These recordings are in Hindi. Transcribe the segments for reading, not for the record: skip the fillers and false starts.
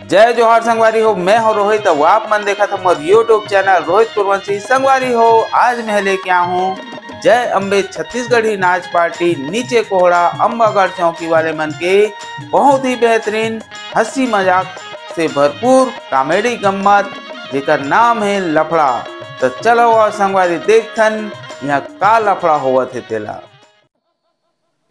जय जोहार संगवारी हो। मैं हो रोहित। अब आप मन देखा था मोर यूट्यूब चैनल रोहित कुरवंशी संगवारी हो। आज मैं लेके आया हूँ जय अम्बे छत्तीसगढ़ी नाच पार्टी नीचे कोहड़ा अम्बागढ़ चौकी वाले मन के बहुत ही बेहतरीन हंसी मजाक से भरपूर कॉमेडी गम्मत जेकर नाम है लफड़ा। तो चलो और संगवारी देखथन यहाँ का लफड़ा होवत है तेला।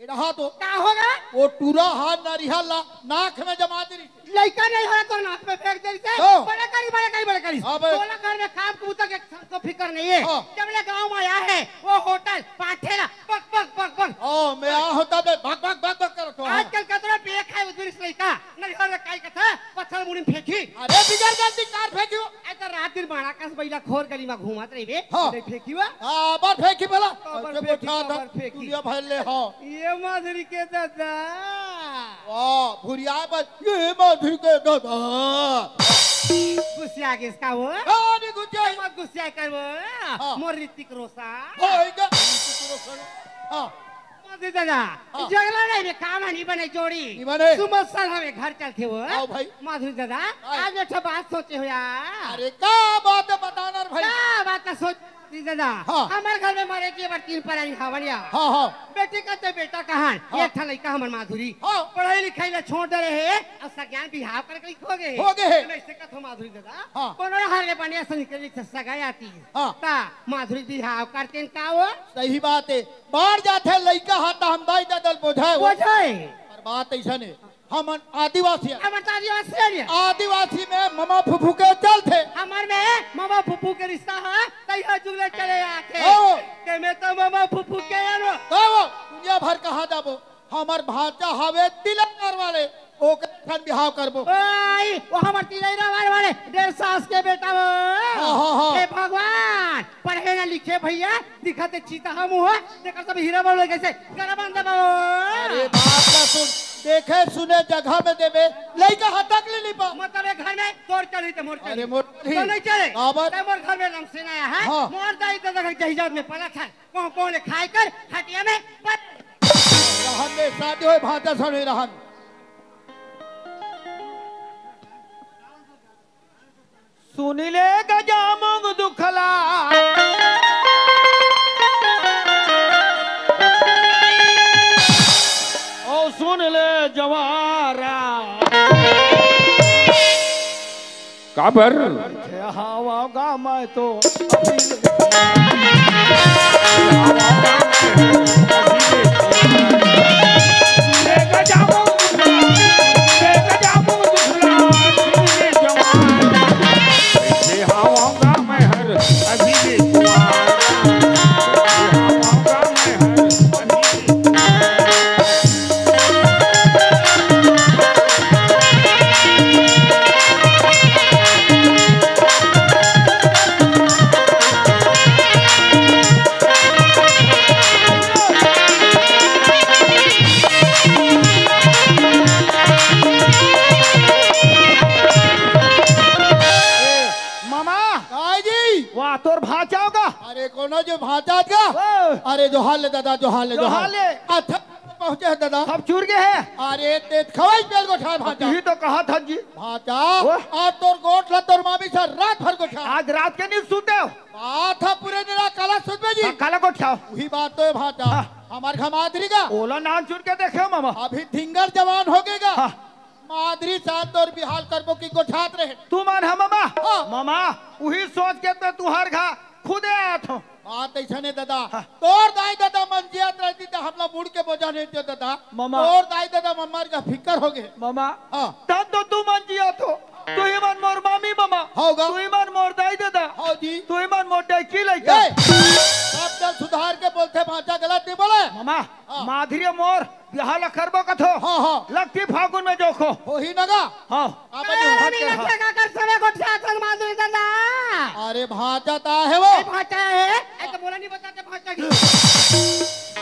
रहा तो क्या होगा? वो टूरा हाथ नारियल नाक में जमा दी लड़का नहीं हो तो नाक में फेंक दे से हाँ। बड़ा करी बोला घर में काम कबूतर के तो फिक्र नहीं है। हाँ। जब ले गांव में आया है वो होटल पाठेला पक पक पक पक ओ मैं आ होता बे भग भग भग भग करतो आजकल कतरा पे खाए उधर से लड़का नहीं हो काई कथा पत्थर मुड़ी में फेंकी। अरे बिगड़ गई कार फेंकियो ऐ तो रात दिन बाड़ा कस बैला खोर गली में घूमत रही बे हाँ। नहीं फेंकीवा हां बार फेंकी भला बार के फेंकी, बोठा बार फेंकी। दुनिया भर ले हां ये माधुरी के दादा वाह भुरिया पर ये माधुरी के दादा गुस्सा किसका वो हां नहीं गुस्सा मत गुस्सा कर हाँ। वो मोर ऋतिक रोशन होएगा हां माधुरी दादा हाँ। झगड़ा नहीं बे काम नहीं बने जोड़ी नहीं बने। सुबह साल हमें घर चलते हो आओ भाई। माधुरी दादा हाँ। आज बैठा बात सोचे हो यार। अरे का बात है बताना भाई क्या बात है सोच दादा हाँ। हमारे घर में मारे के बार तीन पराई हवनिया हां हां बेटे का तो बेटा कहां हाँ। एक था लड़का हमर माधुरी हाँ। पढ़ाई लिखाई ला छोड़ दे रहे हैं और सज्ञान बिहाव कर के हो गए हो गए हैं। ऐसे का तो माधुरी दादा हाँ। कोनो हारे बढ़िया से निकल से सगाई आती है हाँ। ता माधुरी बिहाव करते हैं का वो सही बात है बाहर जाते लइका हाथ हम दाई ददल बोझाए बोझे पर बात ऐसा नहीं हम आदिवासी हैं। अब बता दियो ऑस्ट्रेलिया आदिवासी में ममा फुफू के चल थे हमार में मामा फुफू के रिश्ता है तैया जुगले चले आते ओ। ते में तो मामा फुफू के यारो तो वो दुनिया भर कहा जाबो हमार भाषा हवे तिलंगार वाले ओ के बिहाव करबो ओए वो हमार तिलैरा वाले 1.5 साल के बेटा वो हाँ। हे भगवान पढ़े ना लिखे भैया दिखाते चीता हम हुआ देखकर सब हीरा बोल कैसे गला बंद दबो। अरे बात ना सुन देखे सुने जगह में देवे लइका हटक ले ली पा मतलब एक घर में तोड़ चली ते मोर चली अरे मोर चली। तो नहीं चले आबर। ते मोर घर में लमसे आया है हाँ। मोर दाई तो देख जहिजात में पला था कौन खाए कर हटिया में रहन दे शादी होए भाषा सुने रहन सुनिले गजामुग दुखला ओ सुन ले जवारा काबर हवा गा मैं तो तोर भाचा होगा। अरे कोनो जो भाचा का अरे जो हाल दादा जो हाल अच्छा पहुंचे है दादा सब चूर गए हैं। अरे ते खवाई बेल को ठा भाचा ही तो कहा था जी भाचा आज तोर गोठ ला तोर मामी से रात भर को ठा आज रात के नहीं सोते हो बात था पूरे निरा काला सुत में जी काला को ठाओ वही बात तो है भाचा हमार घर मादरी का ओला नान चुन के देखे मामा अभी धिंगर जवान हो गएगा मादरी साथ और बिहाल करबो की गोठात रहे तू मान है मामा हाँ। मामा वही सोच के तो तू हर घा खुदे आया था बात ऐसा नहीं दादा तोर दाई दादा मंजियात रहती तो हम लोग मुड़ के बोझा नहीं दे दादा मामा। तोर दाई दादा मम्मा का फिकर हो गए मामा हाँ। तब तो तू मान जिया तो तू ही मान मोर मामी मामा होगा। तू ही मान मोर दाई दादा हाँ जी तू ही मान मोर दाई की लइका सब जन सुधार के बोलते भाषा गलत नहीं बोले मामा हाँ। माधुरी मोर यहाँ ला करबो कथो हाँ हाँ लगती फागुन में जोखो हो ही नगा हाँ माधुरी दादा अरे भाषा ता है वो भाषा है ऐसा बोला नहीं बताते भाषा की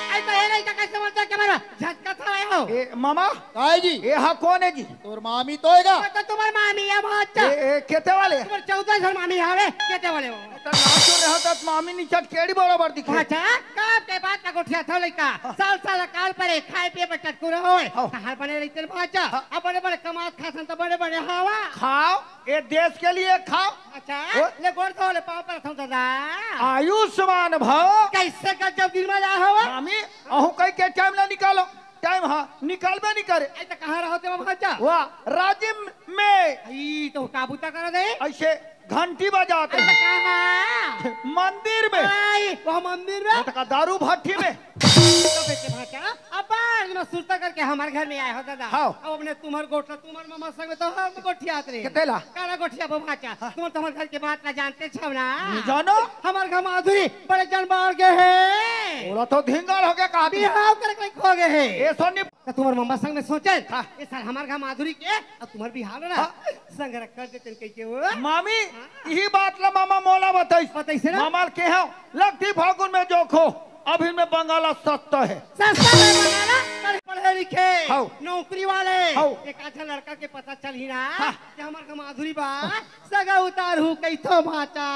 ऐसा है नहीं कैसे बोलते क्या मेरा झटका था हो ए मामा ताई जी ये हा कौन है जी तोर मामी तो हैगा तो तुम्हारी मामी है भाषा ए केते वाले तुम्हारे 14 साल मामी है कहते वाले हो तो नाच जो रहा था मामी नीचे केड़ी बराबर दिखे भाषा कब के बात का गोठिया था लड़का साल साल काल पर खाए पिए पर चटकुरे होए हर बने रहते भाषा अपने बड़े कमा भात खासन तो बड़े बड़े हवा खाओ, ये देश के लिए खाओ। अच्छा ओ? ले गोड़ तो ले पाँव पर दादा आयुष्मान भव। कैसे का जब दिन में जा हवा मामी अहू कह के टाइम ना निकालो, टाइम हाँ निकालबे नहीं करे। ऐसा कहाँ रहोते भाचा वाह राजिम में ई तो काबूता कर दे ऐसे घंटी बजाते ऐसा हैं कहाँ मंदिर में, आई वह मंदिर में तो का दारू भट्टी में। तो बेटे भाचा अब बार सुरता करके हमारे घर में आए हो दादा हाँ। अब अपने तुम्हार गोठा तुम्हार मामा संग में तो हम गोठिया आते कितेला काला गोठिया भाचा तुम तुम्हारे घर के बात ना जानते छो ना जानो हमारे घर माधुरी बड़े जनबार के है बोला तो धिंगल हो गया कहा भी बिहाव करके खो गए है ये सोनी तो तुम्हारे मामा संग में सोचे हाँ। ये सर हमारे घर माधुरी के अब तुम्हारे बिहार ना हाँ। संग रख कर देते कह के वो मामी यही बात ला मामा मौला बताइस बताइसे ना मामा के हो लगती फागुन में जोखो अभी में बंगाला सस्ता है। सस्ता है बनाना पर पढ़े लिखे हाँ। नौकरी वाले हाँ। एक आधा लड़का के पता चल ही ना हाँ। कि हमारे घर माधुरी बा सगा उतार हूँ कई तो भाचा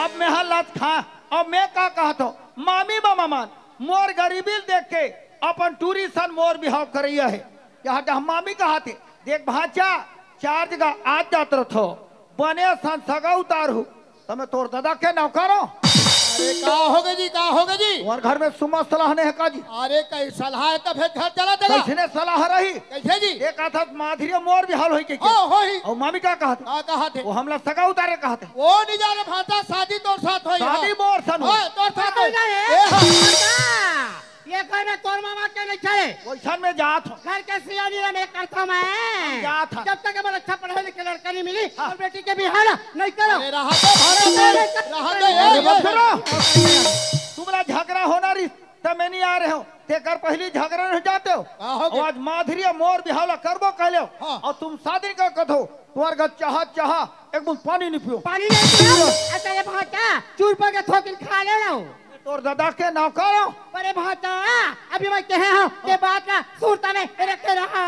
अब मैं हालत खा अब मैं का कहता हूँ मामी मामा मान मोर गरीबी देख के अपन टूरिस्ट मोर बिहाव कर रही है यहाँ हम मामी कहते देख भाचा 4 जगह आज जात रहो बने सन सगा उतार हूँ तो मैं तोर दादा के नौकरो। अरे का होगे जी, का होगे जी? और घर में सुमा सलाह ने है का जी? अरे कई सलाह है तो फिर घर चला देगा। कैसे सलाह रही कैसे जी? एक था माधुरी मोर बिहाल हो के हो ही और मामी का कहते का कहा थे वो हमला सगा उतारे कहते वो नहीं जाने भाषा शादी तोर साथ होई शादी मोर सन हाँ तोर साथ होई ए, ए, हाँ। ये घर में तोर मामा के नहीं चले वैसन में जात हो घर के सियानी में मैं करता मैं क्या था? जब तक हमारा अच्छा पढ़े लिखे लड़का नहीं मिली और बेटी के बिहार नहीं करो अरे रहा दो रहा दो अरे ये बस करो। तुम्हारा झगड़ा होना रही तब मैं नहीं आ रहे हो तेकर पहली झगड़ा नहीं जाते हो होगे? और आज माधुरी मोर बिहावला करबो कहले हो हाँ। और तुम शादी का कथो तुम्हार का चाह एक बूंद पानी नहीं पियो पानी नहीं पियो अच्छा ये भाटा चूर पर के थोकिन खा ले लो तोर दादा के नौकर हो अरे भाटा अभी मैं कहे हूँ ये बात ना सूरता में रखे रहा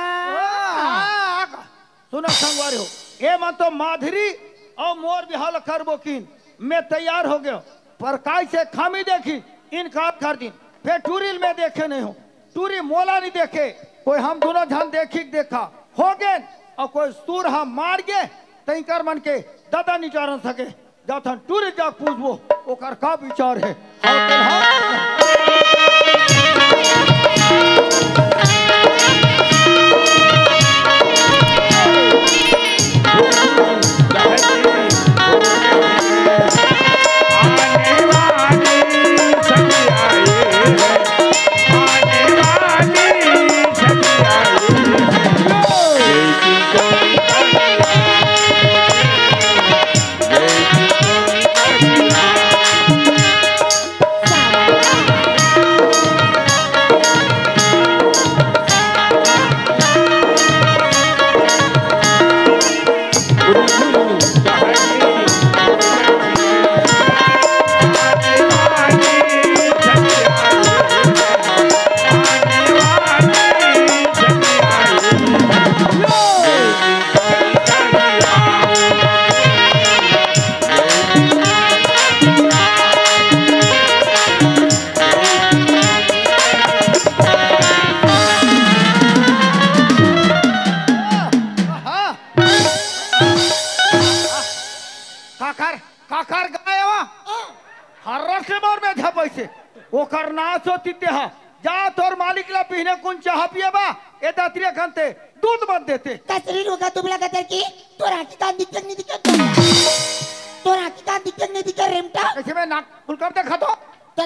सुनो संगवारी हो ये मन तो माधुरी और मोर बिहावला करबो किन मैं तैयार हो गया पर काय से खामी देखी इनकार कर दी फिर टूरिल में देखे नहीं हो टूरी मोला नहीं देखे कोई हम दोनों झन देखी देखा हो गए और कोई सूर हम मार गए तई कर मन के दादा नहीं चारण सके जाथन टूरी जा पूछबो ओकर का विचार है काकर गायवा हर से मोर में झपैसे ओकर नाच होती हा जा तोर मालिक ला पीने कुन चाह पिए बा ए दात्रिया खनते दूध मत देते शरीर होगा दुबला का की तोरा की कान दिक्कत नहीं दिक्कत तोरा की कान दिक्कत नहीं दिक्कत रेमटा कैसे मैं नाक खुल कर देखा तो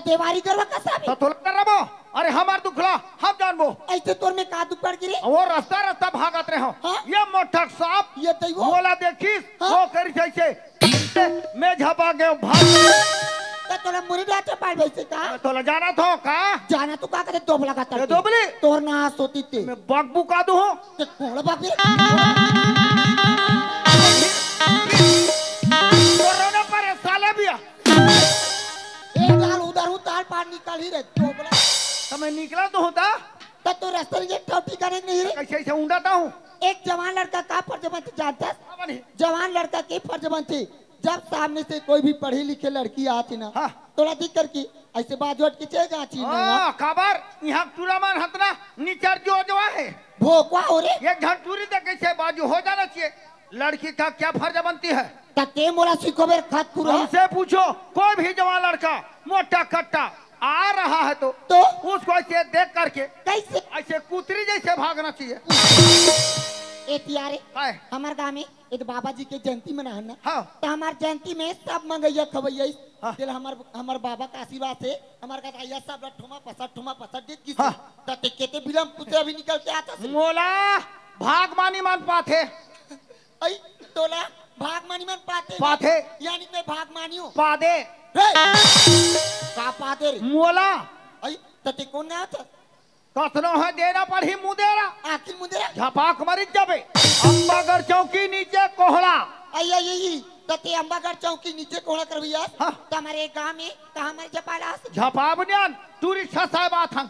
देवारी करवा कसा तो तोला करबो अरे हमार दुखला हम जानबो ऐसे तोर में का दुख पड़ गिरे वो रास्ता रास्ता भागत रहे हो हाँ? ये मोटक सांप ये दैवो मोला देखिस हाँ? वो करी जैसे मैं झपा गयो भाग तो तोला मुरी डाटे पाड़ वैसे का तोला जाना था का जाना तो का करे दोबला का ये दोबली तोर ना सोती ते मैं बग बुका दूं ते कोण बापे कोरोना पर साले बिया एक गाल उधर हूं तार पार निकाल ही रे दोबला तो मैं निकला तो होता तो तू रास्ते में ठोटी करे नहीं रे कैसे ऐसे उंडाता हूँ एक जवान लड़का का फर्ज बनती जानता जवान लड़का की फर्ज बनती जब सामने से कोई भी पढ़ी लिखे लड़की आती ना हाँ। थोड़ा दिख करके ऐसे बाजू हट के चले जाती ओ खबर यहाँ टूरा मन हतना नीचर जो है भोकवा हो रे एक घंट टूरी तक कैसे बाजू हो जाना चाहिए। लड़की का क्या फर्ज बनती है? तते मोला सीखो बेर खत पूरा हमसे पूछो कोई भी जवान लड़का मोटा कट्टा आ रहा है तो उसको ऐसे देख करके कैसे ऐसे कुतरी जैसे भागना चाहिए। ए तियारे काय? हमार गाँव में एक बाबा जी के जयंती मना ना हाँ। तो हमार जयंती में सब मंगैया खवैया हाँ। दिल हमार बाबा का आशीर्वाद से हमार का आया सब ठोमा पसर दे किस हाँ। तते केते बिलम कुतरा भी निकल के आता से मोला भाग मानी मान पाथे ऐ तोला भाग मानी मन पाथे यानी मैं भाग मानी हूँ पादे का पाते रे मोला ऐ तते कौन ना आता कथनो है देना पड़ी मुदेरा आखिर मुदरा झपाक मरी जाबे अंबागढ़ चौकी नीचे कोहड़ा आई आई आई तते अंबागढ़ चौकी नीचे कोड़ा कर भैया हाँ। हमारे गांव में कहा हमारे जपाला झपाबनियान टूरिस्ट साहब आथन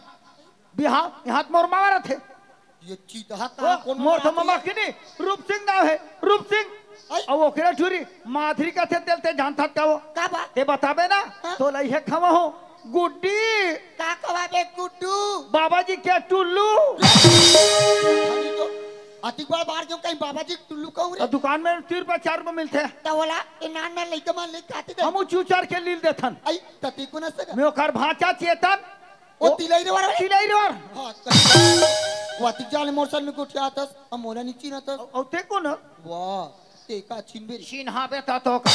बिहार यहाँ मोर मारा थे ये चीता का कौन मोर तो ममा किनी रूप सिंह नाम है रूप सिंह ऐ। और वो केरा टूरी माधुरी का थे दिलते जानता क्या वो का बा ते बताबे ना हाँ। तो लई है खवा हो गुड्डी का कवा बे गुड्डू बाबा जी क्या टुल्लू अभी तो अतिक बार बाहर क्यों कहीं बाबा जी टुल्लू कहूँ रे दुकान में 3 रुपए 4 रुपए मिलते हैं तो बोला ये नान नान लेके मान ले खाते थे हम चूचार के लील देथन आई तते को न सका मैं ओकर भांचा चेतन ओ तिलाई रे वाला चिलाई रोर हां वो अतिक जाले मोरसल में कोठिया आतस हम मोला नीची न तस औते को न वाह ते का छिनबेरी चिन्हा बेता तो का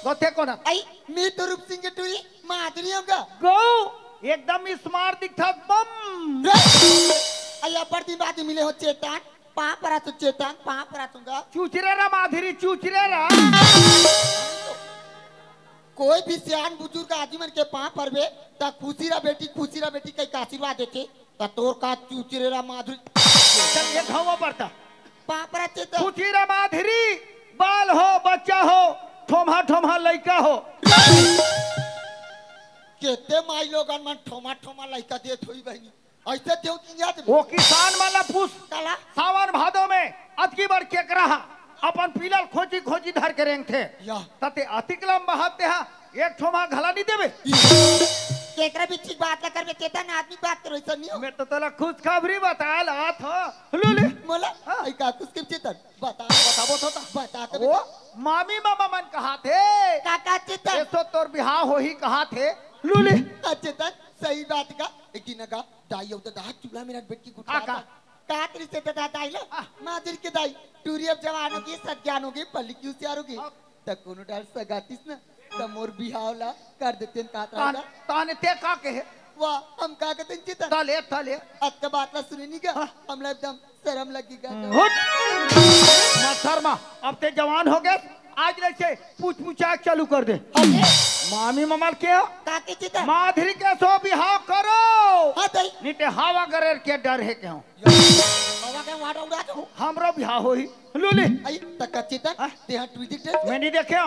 गोते को न आई मैं तो रूप सिंह के टूरी माधुरी होगा गो एकदम स्मार्ट दिखता बम आई अपर दिन बाद मिले हो चेतन पा परा तो चेतन पा परा तुंगा चूचरेरा माधुरी चूचरेरा कोई भी सियान बुजुर्ग आदमी मन के पा परबे ता खुशी रा बेटी कई का आशीर्वाद देते ता तोर का चूचरेरा माधुरी चल ये घाव पड़ता पा परा चेतन चूचरेरा माधुरी बाल हो बच्चा हो ठोमा ठोमा लड़का हो केते माई लोगन मन ठोमा लइका देत होई बहनी ऐसे देव की याद वो किसान वाला पूछ काला सावन भादो में अतकी बार के रहा अपन पीलल खोजी खोजी धर के रेंग थे या तते अतिकलम बहाते हा एक ठोमा घला नहीं देबे केकरा बिच्छी बात ना करबे चेतन आदमी बात करो ऐसा नहीं हो मैं तो तला खुशखबरी बताल आथ हो ले मोला आई का कुछ के चेतन बताबो तो बता के वो मामी मामा मन कहा थे काका चेतन ऐसो तोर बिहार हो ही कहा थे लूले चेतन सही बात का एक दिन का दाई उधर दाई चूल्हा में रख बैठ के गुटका काका। का तेरी से दादा दाई लो मादर के दाई टूरी अब जवान होगी सज्ञान होगी पल्ली की उसियार होगी तक कोनो डाल सगातीस ना तमोर बिहावला कर देते का ताने ते का के वाह हम का कहते चेतन ताले आज का बात ला सुनी नहीं का हम एकदम शर्म लगेगा मत शर्मा अब ते जवान हो गए आज से पूछा चालू कर दे मामी ममल के काके चेतन माधुरी के सो बिहाव करो हां दाई नीते हवा गरेर के डर है क्यों बाबा के वाड़ा उड़ा दो हमरो बिहाव होई लूली आई तक चेतन ते हां ट्वीट टेस्ट मैं नहीं देखे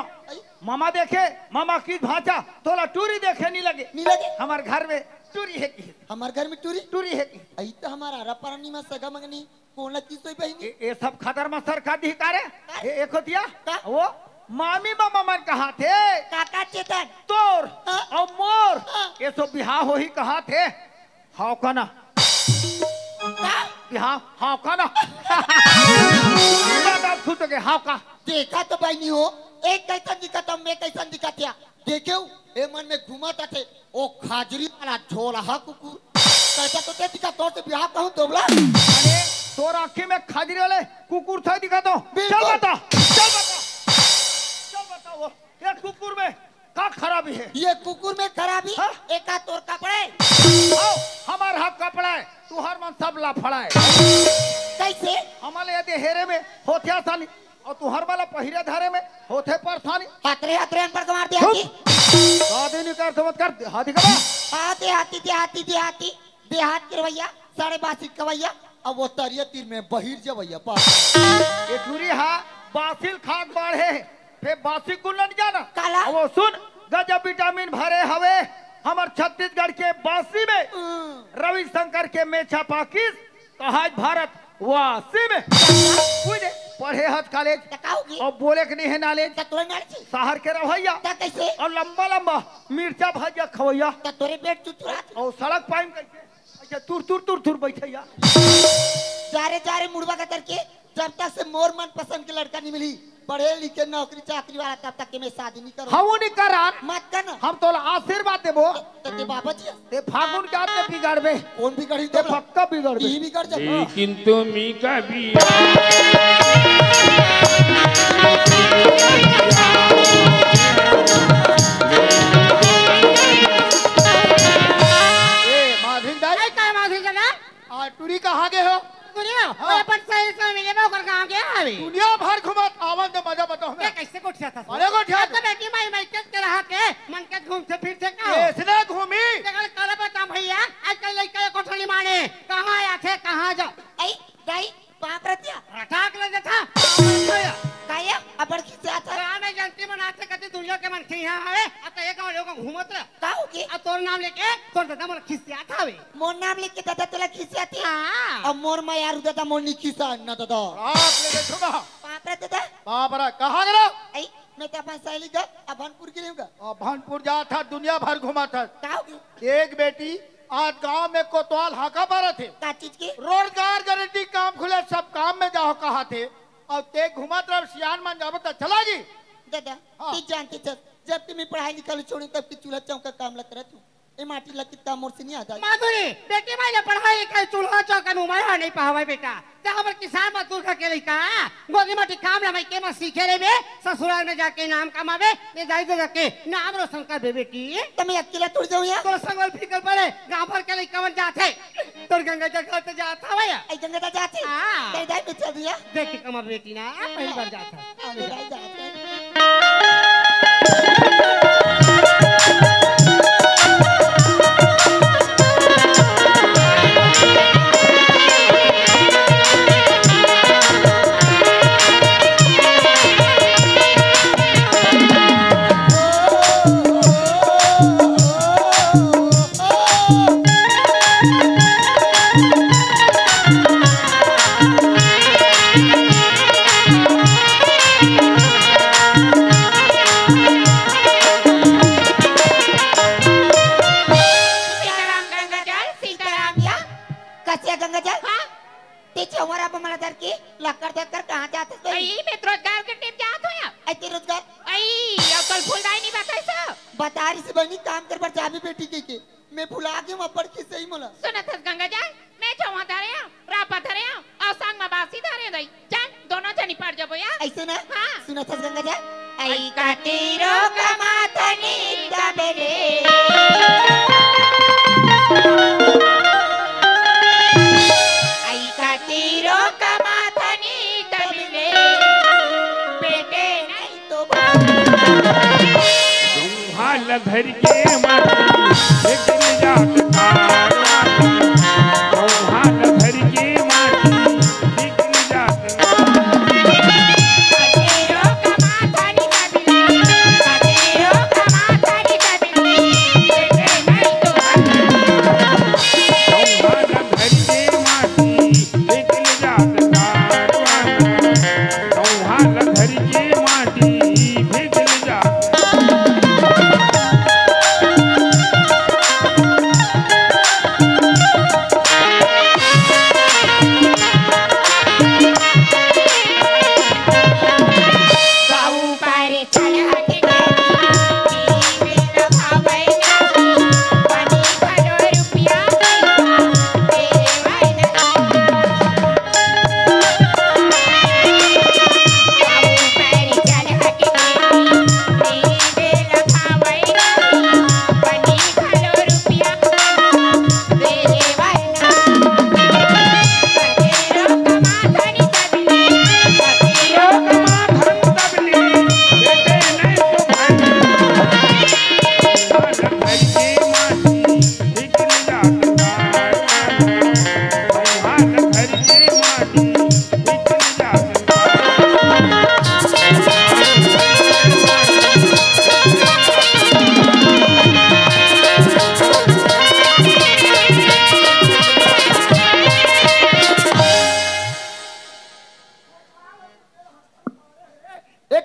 मामा देखे मामा की भांचा तोला टूरी देखे नहीं लगे नहीं लगे हमारे घर में टूरी है की हमार घर में टूरी है की आई तो हमारा रपरानी में सगा मंगनी कौन की सोई बहनी ये सब खतर मसर का धिकारे एक होतिया का? वो मामी मामा मन कहा थे काका चेतन तोर हाँ। और मोर हाँ। ये सब बिहार हो ही कहा थे हाउ कना का बिहार हाउ कना खुद के हाउ का देखा तो बहनी हो एक कैसन दिखता मैं कैसन दिखता देखे ए मन में घुमाता थे ओ खाजरी वाला झोला हा कुकुर कैसा तो ते दिखा तोर से बिहार कहूं दोगला अरे तोर आँखी में खाजरी वाले कुकुर था दिखा दो चल बता वो ये कुकुर में का खराबी है ये कुकुर में खराबी हाँ? एका तोर कपड़े आओ हमार हक कपड़ा है तू हर मन सब लाफड़ा है कैसे हमारे यदि हेरे में होथिया सानी और तू हर वाला पहिरे धारे में होथे पर थानी हाथरे पर मार दिया की शादी नहीं कर तो मत कर हाथी का देहात के रवैया साढ़े बासी कवैया अब वो तरिया तीर में बहिर जवैया पास ये टूरी हा बासिल खाक बाढ़े फिर बासी कुल न जाना काला। अब वो सुन गजब विटामिन भरे हवे हमार छत्तीसगढ़ के बासी में रविशंकर के मेछा पाकिस कहा भारत वासी में पढ़े हत कॉलेज त का होगी और बोले के नहीं है नॉलेज त तोरे नाल छी शहर के रवैया त कैसे और लंबा लंबा मिर्चा भजिया खवैया त तोरे पेट चुचुरा और सड़क पाइन कैसे ऐसे तुर तुर तुर तुर बैठैया जा रे मुड़वा का करके जब तक से मोर मन पसंद के लड़का नहीं मिली पढ़े लिखे नौकरी चाकरी वाला तब तक के मैं शादी नहीं करूँ हम नहीं करा मत कर ना हम तो आशीर्वाद देबो तो ते बाबा जी ते फागुन के आते बिगाड़बे कौन भी गढ़ी ते पक्का बिगाड़बे ती भी कर जा लेकिन तुम्ही कभी ए माधवी दाई आई का माधुरी जना आ टूरी कहाँ गए हो सुनियो ओए अपन सही से मिले में ओकर गांव के आवे दुनिया भर घुमत आवन तो मजा बताओ ये हमें कैसे कोठिया था अरे कोठिया तो बेटी माई माई के रहा के मन के घूमते फिरते का इसने घूमी देखल कल बता भैया आजकल लड़का कोठली माने कहां आया थे कहां जा आई दाई बाप रतिया रटाक ले था काया अबर खिसे आता गांव में जनती मनाते कते दुनिया के मन के यहां आवे अत एक गांव लोग घूमत रह का होगी आ तोर नाम लेके तोर दादा मन खिसिया थावे मोर नाम लिख के दादा तोला खिसे आती हां अब मोर मैं यार दादा मोर नहीं खिसा ना दादा आप ले देखो ना बाप रे दादा बाप रे कहाँ गए आई मैं तो अपन सहेली का अभनपुर के लिए और भानपुर जा था दुनिया भर घुमा था का होगी एक बेटी आज गांव में कोतवाल हाका मारा थे का चीज की रोजगार गारंटी काम खुले सब काम में जाओ कहा थे और ते घुमा तरफ सियान मान जाओ तो चला जी दादा हाँ। ती जानती थी जब तुम पढ़ाई लिखाई छोड़ी तब की चूल्हा चौका काम लग रहा तू ए माटी लग कितना मोर से नहीं आता माधुरी बेटी माई ने पढ़ाई लिखाई चूल्हा चौका में उमाया नहीं पावे बेटा ते हमर किसान मजदूर का के लइका गोदी माटी काम लमाई के में सीखे रे बे ससुराल में जाके नाम कमावे ने जाई दे के नाम रोशन कर बे बेटी तो मैं अकेला टूट जाऊं यार तोर संगल फिकर पड़े गांव भर के लइका मन जाते तोर गंगा जगह ते जाता भैया आई गंगा जाते हाँ। तेरे दाई में चल दिया देख के कमा बेटी ना पहली बार जाता अरे दाई जाते सीताराम गंगा जल सीताराम या कसिया गंगा जल हाँ ते चौरा पर मला दर की लक्कर देकर कहां जाते थे आई मैं रोजगार के टीम जात हूं आई ते रोजगार आई अब कल फुलदाई नहीं बताई सब बता रही से बनी काम कर पर जाबी बेटी के मैं भुला गई वहां पर की सही मोला सुनत हस गंगा जा मैं चौवा धरे रापा धरे और संग में बासी धरे दई जान दोनों जनी पड़ जबो या ऐसे ना हाँ। सुना था गंगा जल आई काटीरो कमातनी तबरे आई काटीरो कमातनी तबरे बेटे नहीं तो हाल धर के माटी लेकिन जात हाल धर के माटी लेकिन जात काटेरो कमाथनी तबिले काटेरो कमाथनी तबिले बेटे नहीं तो हाल धर के माटी लेकिन जात हाल धर के माटी लेकिन जात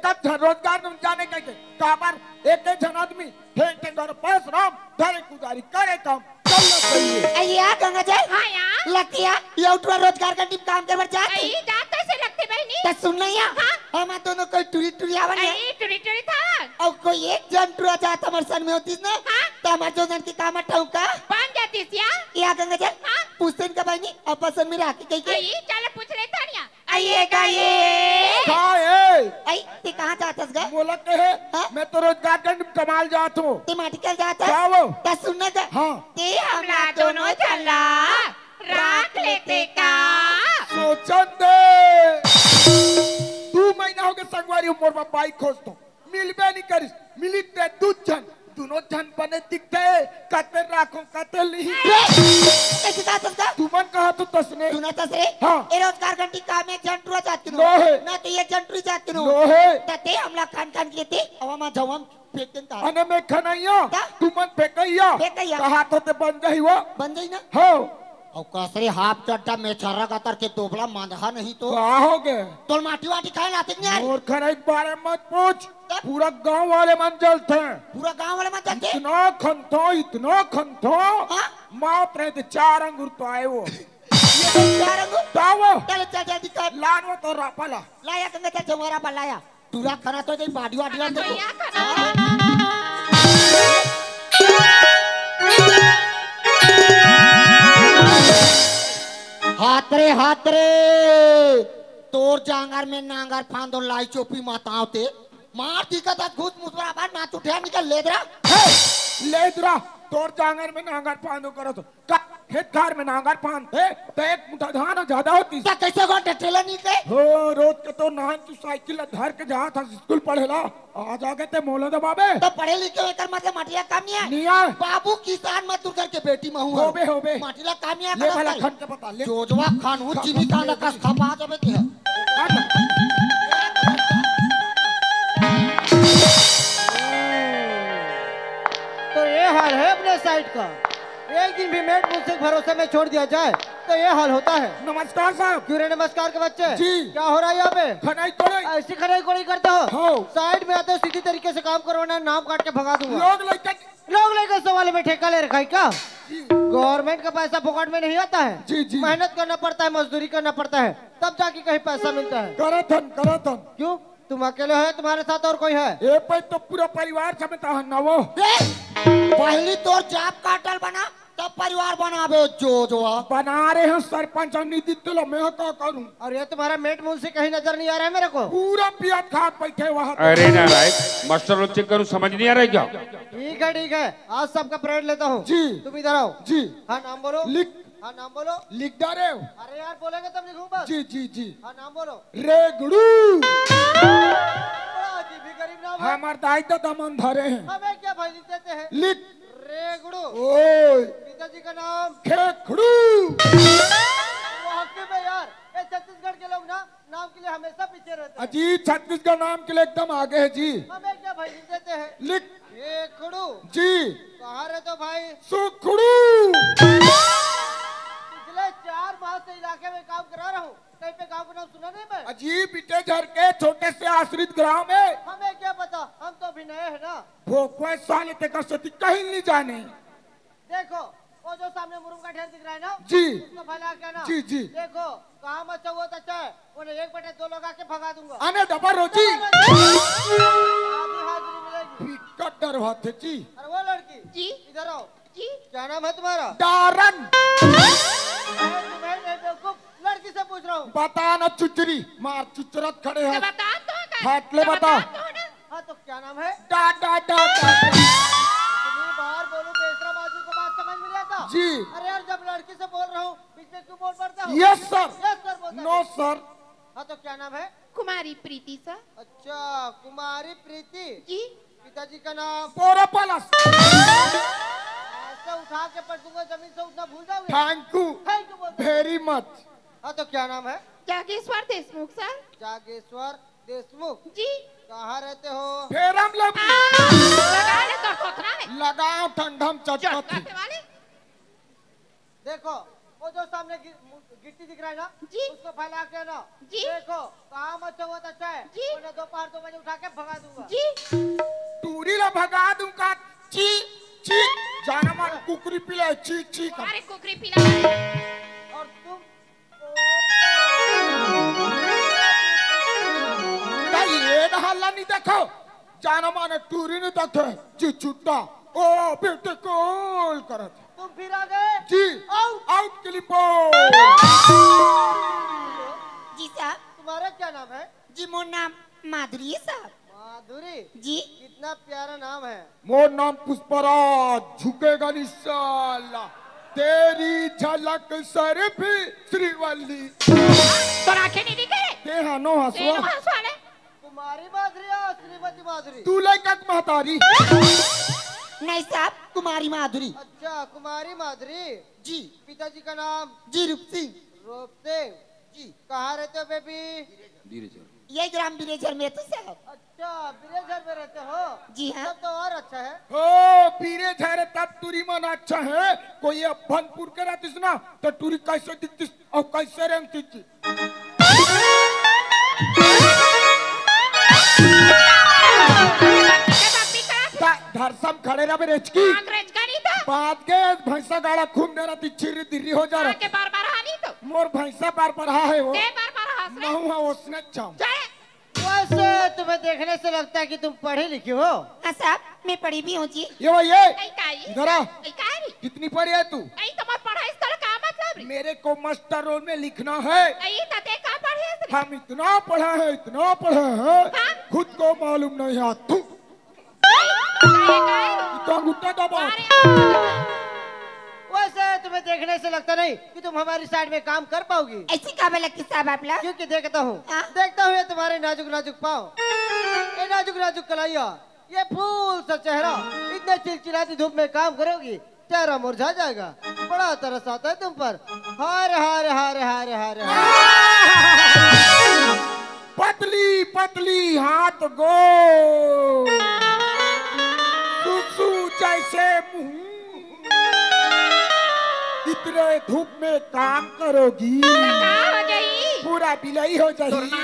बेटा रोजगार न जाने के कहाँ पर एक जन आदमी ठेक ठेक और पैस राम धरे गुजारी करे काम चल ना सही या गंगा जल हाँ यार लकिया ये उठवा रोजगार का टिप काम करवर जाती आई जात कैसे लगते बहनी तो सुन नहीं हाँ? हम दोनों कोई टूरी टूरी आवन है आई टुरी टुरी था और कोई एक जन टूरा जाता हमारे सन में होती ना हाँ? तो हमारे जो जन की काम अठाऊ का बन जाती सिया या गंगा जल हाँ? पूछते इनका बहनी अब पसंद में राखी कही के आई चल पूछ ले तानिया आइएगा ये काय आई ते कहाँ जातस गा बोला के है हाँ? मैं तो रोजगार का कमाल जाता हूँ ते माटी कल जाता क्या वो तो सुनना का हाँ ते हमला दोनों चला राख लेते का सोचन दे 2 महीना हो गए संगवारी उम्र में बाइक खोज तो मिलबे नहीं करिस मिली ते दू जन दोनों जन बने दिखते कते राखो कते नहीं कैसे जातस गा तुमन कहा तो तसने सुना तसरे हाँ। ये रोजगार घंटी काम एक जन टूरा जाती लो है। मैं तो ये जन टूरी जाती हूँ लो है तते हमला खान खान के ते अवा जवान फेंक देता अने में खनैया क्या? तुमन फेकैया फेंकैया। कहा तो ते बन गई वो बन गई ना हो और कसरे हाफ चड्डा में छर्रा कतर के दोबला मांधा नहीं तो कहा हो गए तोल माटी वाटी खाए लाते नहीं यार और खना एक बारे मत पूछ पूरा गांव वाले मन जलते हैं पूरा गांव वाले मत जाते इतना खंतो हाँ? माप रहे थे 4 अंगूर तो आए वो ये चार अंगूर तावो चल चल जल्दी कर लानवो तो रापला लाया गंगा चल जवारा बलाया टूरा खाना तो नहीं बाडी वाटी तो लाते या खाना हाथ रे तोर जांगर में नांगर फांदो लाई चोपी माताओ ते मार दिक्कत आज घुस मुसरा बार नाच उठा निकल ले दरा लेदरा तोर जांगर में नांगर पानो करो तो खेत घर में नांगर पान थे तो एक मुठा धान ज्यादा होती क्या कैसे गोटे ठेला निकले हो रोज के तो नान तू साइकिल धर के जहाँ था स्कूल पढ़ेला आ जाके ते मोले दे बाबे तो पढ़े लिखे होकर मतलब माटिया काम नहीं है निया बाबू किसान मजदूर करके बेटी महू होबे माटिला काम नहीं ले वाला है खन के बता ले जोजवा खान हूँ चीनी का नकस खपा जावे के है तो ये हाल है अपने साइड का। एक दिन भी मेट मुझसे भरोसे में छोड़ दिया जाए तो ये हाल होता है। नमस्कार साहब क्यों रे नमस्कार के बच्चे जी। क्या हो रहा है यहाँ पे? खनाई तोड़े ऐसी खराई कोड़ी करते हो? हो। साइड में आते हो सीधी तरीके से काम करवाना है, नाम काट के भगा दूंगा। लोग लेके लोग लेकर सवाल में ठेका ले रखा है क्या? गवर्नमेंट का पैसा फोकट में नहीं आता है। जी, जी। मेहनत करना पड़ता है, मजदूरी करना पड़ता है, तब जाके कहीं पैसा मिलता है। करथन क्यों? तुम अकेले हो, तुम्हारे साथ और कोई है? ए पे तो पूरा परिवार समेत ना वो पहली तोर जाप काटल बना तब परिवार बनावे जोजवा बना रहे हैं सरपंच और निधि तुलो मैं क्या करूं और ये तुम्हारा मेट मुंह से कहीं नजर नहीं आ रहा है मेरे को। पूरा पियत खात बैठे वहाँ अरे ना राइट मास्टर लोग चेक करूं समझ नहीं आ रहा है क्या? ठीक है, आज सबका परेड लेता हूँ। जी। तुम इधर आओ। जी हाँ नाम बोलो। लिख हाँ नाम बोलो। लिख डाले हो अरे यार बोलेंगे तब लिखूं बस। जी हाँ नाम बोलो। रेगड़ू बड़ा अजीब ही गरीब नाम है। हमार दाई तो दमन धरे हैं हमें क्या भाई लिख देते हैं? लिख रेगड़ू। ओए पिताजी का नाम खेखड़ू वो हकीम है यार। ये छत्तीसगढ़ के लोग ना नाम के लिए हमेशा पीछे रहते हैं। अजी छत्तीसगढ़ नाम के लिए एकदम आगे है जी हमें क्या भाई लिख देते हैं? लिख रेगड़ू। जी कहाँ रहते हो भाई? सुखड़ू पिछले 4 माह से इलाके में काम करा रहा हूँ, कहीं पे गाँव का नाम सुना नहीं मैं? अजी बीटे झर के छोटे से आश्रित ग्राम में हमें क्या पता, हम तो अभी नए हैं ना। वो कोई साल का सती कहीं नहीं जाने देखो वो जो सामने मुर्म का ढेर दिख रहा है ना, जी उसको फैला के ना। जी जी देखो कहाँ मचा हुआ अच्छा है, उन्हें 1/2 लोग आके भगा दूंगा। आने डबा रोजी आधी हाजिरी मिलेगी। विकट डर होते जी अरे वो लड़की जी इधर आओ। जी क्या नाम है तुम्हारा? डारन मैं तुम्हें नहीं बेवकूफ लड़की से पूछ रहा हूँ। बता ना चुचरी मार चुचरत खड़े तो हैं बता तो कर हाथ ले बता। हाँ तो क्या नाम है? डा डा डा डा तुम्हें बाहर बोलूं बेसरा बाजू को बात समझ में नहीं आता? जी अरे यार जब लड़की से बोल रहा हूँ बीच में क्यों बोल पड़ता हूँ? यस सर यस सर बोलता नो है। सर हाँ तो क्या नाम है? कुमारी प्रीति सर। अच्छा कुमारी प्रीति। जी पिताजी का नाम? पोरा पलस ऐसे उठा के पढ़ दूंगा जमीन से उठना भूल जाओगे? थैंक यू थैंक यू बोलते हैं। वेरी मच हाँ तो क्या नाम है? जागेश्वर देशमुख सर। जागेश्वर देशमुख। जी कहाँ रहते हो? फेरम लब लगा ले तो सोचना है लगाओ ठंडम चटपटी चटकाते वाले। देखो वो जो सामने गिट्टी दिख रहा है ना जी। उसको फैला के ना जी। देखो काम अच्छा हुआ तो अच्छा है जी। वरना दोपहर 2 बजे उठा के भगा दूंगा। जी टूरी ला भगा दूं का ची ची जाना मार कुकरी पिला ची ची का अरे कुकरी पिला और तुम ये हल्ला नहीं देखो जाना माने टूरी ने देखे जी छुट्टा ओ बेटे कॉल करत तुम फिर आ गए जी आउट के लिए बॉल जी साहब। तुम्हारा क्या नाम है? जी मोर नाम माधुरी है साहब। माधुरी जी कितना प्यारा नाम है। मोर नाम पुष्पराज झुकेगा नहीं साला तेरी झलक सर भी श्रीवल्ली तो आंखें नहीं दिखे ते हानो तेरे हसवा हंसवाले तुम्हारी माधुरी और श्रीमती माधुरी। तू लेकर महतारी नहीं साहब, कुमारी माधुरी। अच्छा कुमारी माधुरी। जी पिताजी का नाम? जी रूप सिंह। रूप सिंह जी कहाँ रहते हो बेबी? यही ग्राम बिरेझर में तो साहब। अच्छा बिरेझर में रहते हो? जी हाँ। तब तो और अच्छा है। ओ पीरे झरे तब टूरी मन अच्छा है कोई अभनपुर के रहतीस ना तो टूरी कैसे दिखतीस और कैसे रंगती थी धरसम खड़े रहे रेचकी अंग्रेज का नहीं था बात के भैंसा गाड़ा खूब मेरा तिच्छी दिल्ली हो जा के रहा बार बार हानी तो मोर भैंसा पार पर है वो ते बार बार हंस रहे नहुआ उसने चाम जाए वैसे तुम्हें देखने से लगता है कि तुम पढ़ी लिखी हो। हाँ साहब, मैं पढ़ी भी हूँ जी। ये कई काई इधर आ कई काई कितनी पढ़ी है तू कई तो मत पढ़ा इस तरह का मतलब रे मेरे को मास्टर रोल में लिखना है कई तते का पढ़े रे हम इतना पढ़ा है इतना पढ़ा है हाँ? खुद को मालूम नहीं है तू काई तो गुट्टा दबा अरे वैसे तुम्हें देखने से लगता नहीं कि तुम हमारी साइड में काम कर पाओगी। ऐसी काबे लगती साहब आप लोग? क्योंकि देखता हूँ हाँ? देखता हूँ ये तुम्हारे नाजुक नाजुक पाँव, ये नाजुक नाजुक कलाइया, ये फूल सा चेहरा, इतने चिलचिलाती धूप में काम करोगी चेहरा मुरझा जाएगा। बड़ा तरस आता है तुम पर। हारे हारे हारे हारे हारे पतली पतली हाथ गो सुसु जैसे मुंह इतने धूप में काम करोगी का हो गई पूरा बिलाई हो जाएगी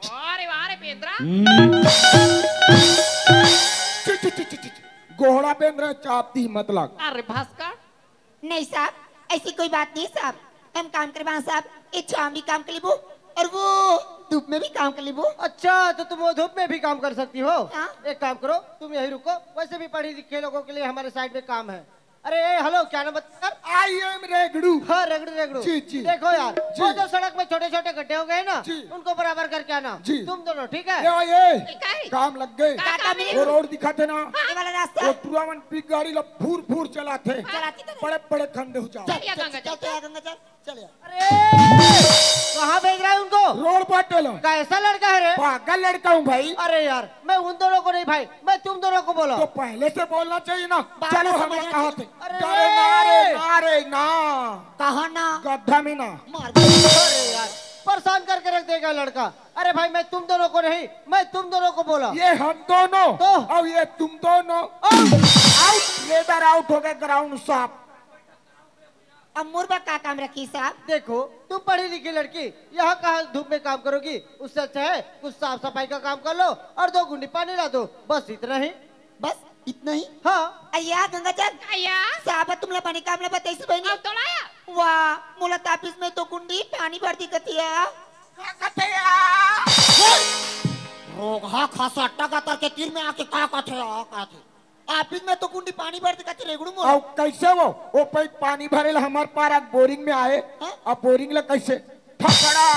अरे वाह रे पेंद्रा गोहड़ा बेंद्रा चापती मत लग अरे भास्कर नहीं साहब, ऐसी कोई बात नहीं साहब। हम काम करवा साहब, एक शाम भी काम कर लेबो और वो धूप में भी काम कर लेबो। अच्छा तो तुम वो धूप में भी काम कर सकती हो। हाँ। एक काम करो तुम यही रुको, वैसे भी पढ़ी लिखे लोगों के लिए हमारे साइड में काम है। अरे हेलो क्या नाम बता? आई एम रेगड़ू हाँ रगड़ू रगड़ू। जी, जी। देखो यार जी। वो जो सड़क में छोटे छोटे गड्ढे हो गए ना जी। उनको बराबर करके आना। जी। तुम दोनों ठीक है? ये काई काम लग गए काका मेरे वो रोड दिखाते ना ये वाला रास्ता वो टूरावन पिक गाड़ी ला फूर फूर चलाते चलाती तो बड़े बड़े खंडे हो जाओ चलिए गंगा जी चलते हैं गंगा चल चलिए। अरे कहाँ भेज रहा है उनको? रोड बाटे लो कैसा लड़का है रे? पागल लड़का हूँ भाई अरे यार मैं उन दोनों को नहीं भाई, मैं तुम दोनों को बोला। तो पहले से बोलना चाहिए ना बात चलो तो हमें समझना कहा चाहिए। थे अरे अरे ना रे ना रे ना कहा ना गड्ढा में ना मार दे। अरे यार परेशान करके रख देगा लड़का। अरे भाई मैं तुम दोनों को नहीं, मैं तुम दोनों को बोला। ये हम दोनों तो? और ये तुम दोनों आउट लेदर आउट हो गए ग्राउंड साफ अब मुर्गा का काम रखी साहब? देखो तुम पढ़ी लिखी लड़की यहाँ कहाँ धूप में काम करोगी, उससे अच्छा है कुछ साफ सफाई का काम कर लो और 2 गुंडी पानी ला दो, बस इतना ही। बस इतना ही? हाँ अय्या गंगा चल आया साहब तुमला पानी काम ला बताइस बहनी। अब तो लाया वाह मोला तापिस में तो कुंडी पानी भर दी कतिया रोग हा खासा अट्टा का तर के तीर में आके का कथे आ काथे ऑफिस में तो कुंडी पानी भर दी कथे रेगड़ू मो। और कैसे वो पे पानी भरे ला हमार पार बोरिंग में आए हाँ? अब बोरिंग ला कैसे ठकड़ा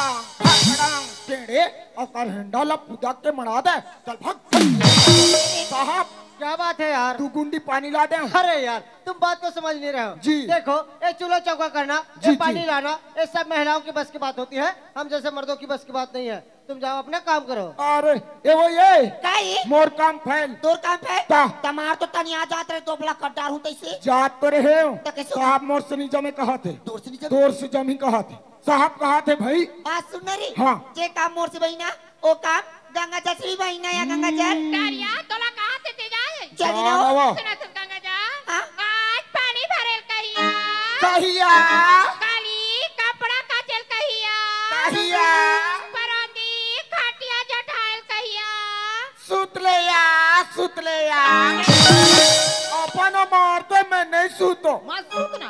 टेढ़े और कर हेंडा ला पुदा के मना दे चल भाग साहब क्या बात है यार? 2 गुंडी पानी ला दे अरे यार तुम बात को समझ नहीं रहे हो। जी। देखो ये चूल्हा चौका करना, जी, ये पानी जी। लाना, ये सब महिलाओं की बस की बात होती है, हम जैसे मर्दों की बस की बात नहीं है। तुम जाओ अपना काम करो। अरे ये वो ये काई मोर काम फैल तोर काम पे ता। तमार तो तनिया जात रहे तो बला कटार हूं तैसे जात तो रहे हो तो कैसे? साहब मोर से नीचे में कहा थे दूर से नीचे दूर से जमी कहा थे साहब कहा थे भाई बात सुन रे। हाँ। जे काम मोर से बहिना ओ काम गंगा जल श्री बहिना या गंगा जल डारिया तोला कहाँ से ते जाए चली रहो सुना सुन गंगा जा हाँ? आज पानी भरेल कहिया कहिया काली कपड़ा काचल कहिया कहिया परंदी खाटिया जठाल कहिया सुत ले या अपन मारते मैं नहीं सूतो मत सूतना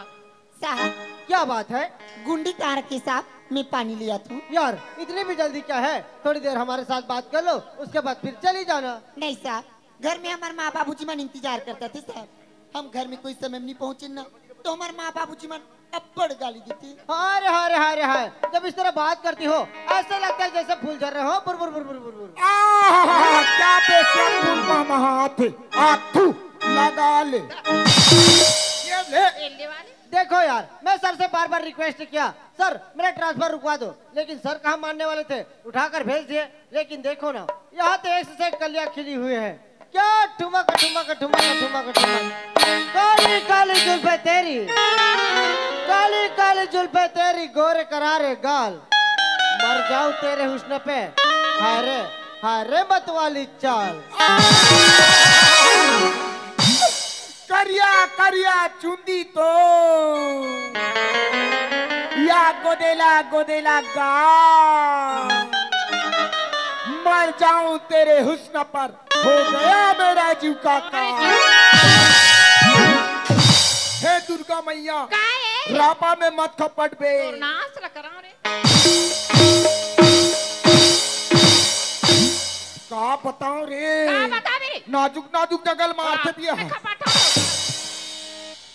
साहब क्या बात है गुंडी कहाँ रखी साहब मैं पानी लिया था यार, इतनी भी जल्दी क्या है? थोड़ी देर हमारे साथ बात कर लो, उसके बाद फिर चली जाना। नहीं साहब घर में हमारे माँ बाबूजी मन इंतजार करते थे साहब हम घर में कोई समय में नहीं पहुँचे ना तो हमारे माँ बाबूजी मन अब्बड़ गाली देती हाय हाय हाय हाय, जब इस तरह बात करती हो ऐसा लगता है जैसे फूल झर रहे हो। बुर बुर बुर बुर बुर बुर। क्या बेशरम फूल मामा हाथ आथू लगा ले ये ले एल्ले वाले देखो यार, मैं सर से बार बार रिक्वेस्ट किया, सर मेरा ट्रांसफर रुकवा दो, लेकिन सर कहाँ मानने वाले थे, उठाकर भेज दिए। लेकिन देखो ना, यहाँ तो एक से कलियां खिली हुई है। क्या ठुमक ठुमक ठुमक ठुमक ठुमक, काली काली जुल्फे तेरी, काली काली जुल्फे तेरी, गोरे करारे गाल, मर जाऊं तेरे हुस्न पे, हाय रे मत वाली चाल। करिया करिया चुंदी तो या गोदेला गोदेला गा मर जाऊं तेरे हुस्न पर, हो गया मेरा जीव का काम। हे दुर्गा मैया काहे रापा में मत खपट बे तो नाच ल कराओ रे का बताऊं रे का बता मेरे नाजुक नाजुक जगल मारते दिया है खपाटा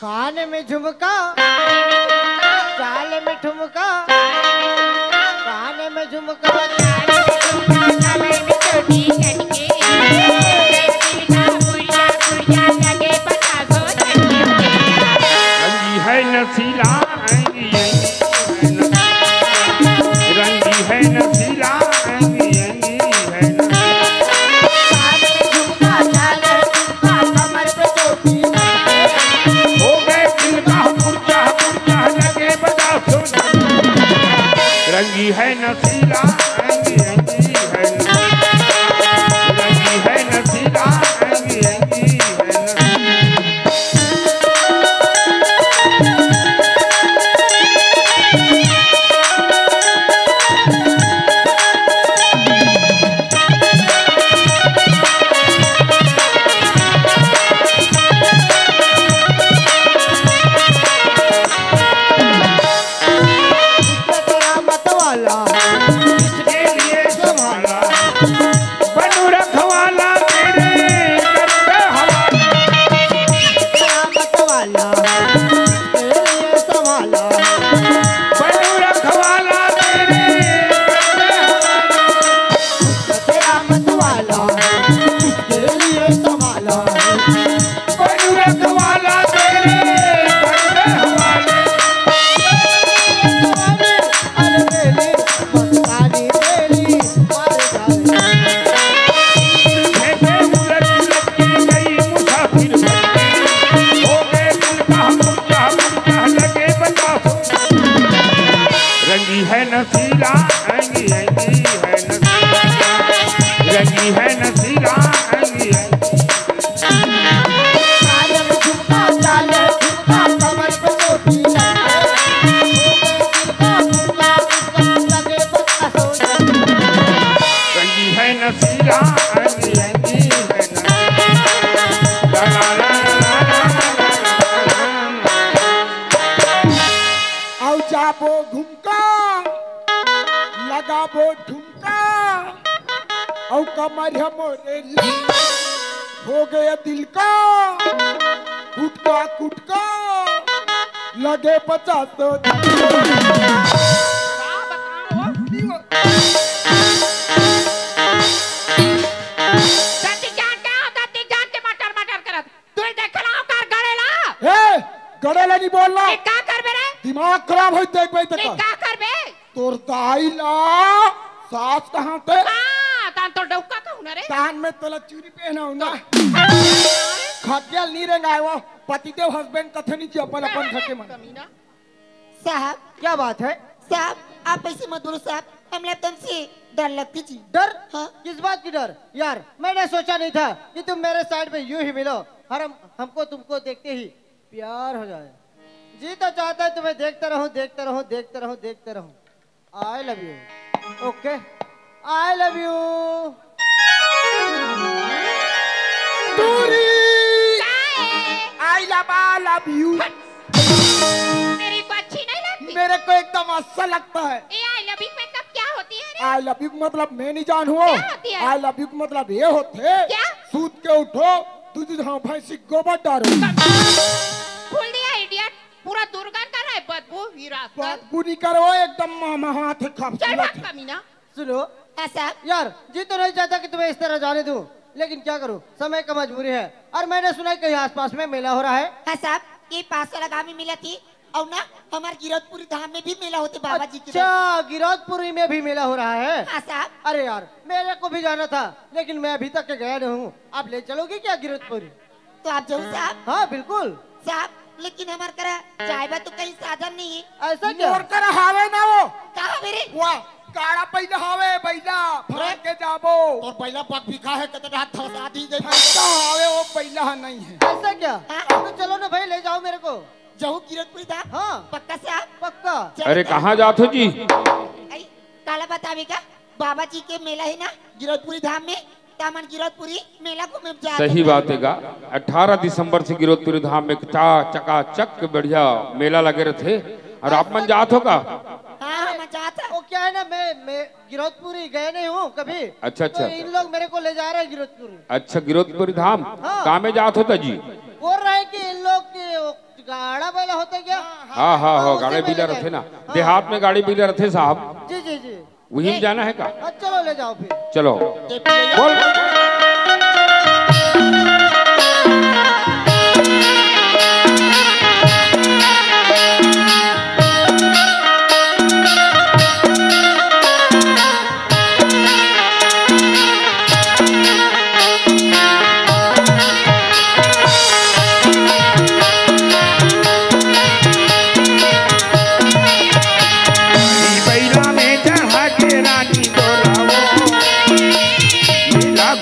कान में झुमका, चाल में ठुमका, कान में झुमका, रंगी है नसीला रंगी है नसीला हो गए दिल का पुरजा पुरजा लगे बजा सोना। रंगी है नसीला रंगी है नसीला रंगी है इसके लिए संभाला बनू रखवाला तेरे घर पे हवाला। बनू रखवाला तेरे घर पे बनू रखवाला तेरे घर पे हवाले। भेजे उलट उलट की गई मुसाफिर बनके, हो गए दिल का पुरजा पुरजा लगे बजा सोना। रंगी है नसीला रंगी है नसीला रंगी है नसीला रंगी है रंगी है नसीला रंगी है नसीला। ला ला ला ला ला आओ जाबो घुमका लगाबो ठुमका औ कमर मोरे हो गया दिल का कुटका कुटका लगे 50 गड़ेला नहीं बोलना का कर बे रे दिमाग खराब हो देख भाई तक का कर बे तोर दाई ला सास कहाँ थे हां तान तो डौका कहू ना रे कान में तोला चूड़ी पहना ना खटिया नहीं रंगाए वो पतिदेव हस्बैंड कथनी थी अपन अपन खटे मन कमीना साहब क्या बात है? साहब आप ऐसे मत बोलो साहब हमने तुमसे डर लगती जी। डर? हाँ। किस बात की डर? यार मैंने सोचा नहीं था कि तुम मेरे साइड में यूं ही मिलो और हमको तुमको देखते ही प्यार हो जाए। जी तो चाहता है तुम्हें देखता रहूं, देखता रहूं, देखता रहूं, देखता रहूं। I love you. Okay, I love you. I love you. मेरी को अच्छी नहीं लगती। मेरे को एकदम अच्छा लगता है। ये आई लव यू मतलब क्या होती है रे? आई लव यू मतलब मैं नहीं जानू। क्या होती है? आई लव यू मतलब ये होते क्या? सूत के उठो तुझे हाँ भैंसी गोबर डालो। भूल दिया इडियट, पूरा दुर्गंध कर रहा है, बदबू हीरा बदबू नहीं करो एकदम मामा हाथ चल खा भाग कमीना। सुनो हाँ साहब। यार, जी तो नहीं चाहता कि तुम्हें इस तरह जाने दूं, लेकिन क्या करूं, समय का मजबूरी है। और मैंने सुना है कहीं आसपास में मेला हो रहा है। हाँ साहब, ये पास वाला गाँव में मिला थी और ना हमारे गिरौदपुरी धाम में भी मेला होते बाबा जी के। अच्छा, गिरौदपुरी में भी मेला हो रहा है। हाँ साहब। अरे यार, मेरे को भी जाना था, लेकिन मैं अभी तक गया नहीं हूँ। आप ले चलोगे क्या गिरौदपुरी? तो आप जाओ साहब। हाँ बिल्कुल। साहब, लेकिन हमारे करा जाएगा तो कहीं साधन नहीं है। ऐसा क्या? और कर हावे ना वो कहाँ मेरे? वाह काड़ा पहले हावे बैला फरार के जाबो और पहला पग बिखा है कितना हाथ धसा दी गई। फंसा हावे वो बैला नहीं है। ऐसा क्या? हाँ। तो चलो ना भाई, ले जाओ मेरे को। जाओ गिरौदपुरी धाम। हाँ पक्का साहब? पक्का। चलो अरे साहब। कहाँ जात हो जी? आई, काला बतावेगा बाबा जी के मेला है ना गिरौदपुरी धाम में, तामन गिरौदपुरी मेला को मैं जा। सही बात है का 18 दिसंबर से गिरौदपुरी धाम में चकाचक बढ़िया मेला लगे रहे और आप मन जात हो का? हाँ हम जाता। वो क्या है ना, मैं गिरौदपुरी गए नहीं हूँ कभी। अच्छा अच्छा तो इन लोग मेरे को ले जा रहे हैं गिरौदपुरी। अच्छा, गिरौदपुरी धाम हाँ। कहाँ में जात होता जी? बोल रहे हैं कि इन लोग के वो गाड़ा बैला होता है क्या? हाँ हाँ हाँ, उसी गाड़ी में पीला ले रहते ना, जाए। देहात में गाड़ी पीला रहते साहब, जी जी जी। वही में जाना है का? हाँ, चलो ले जाओ फिर। चलो बोल। बैला में चढ़ा के रानी डोलावो, मेला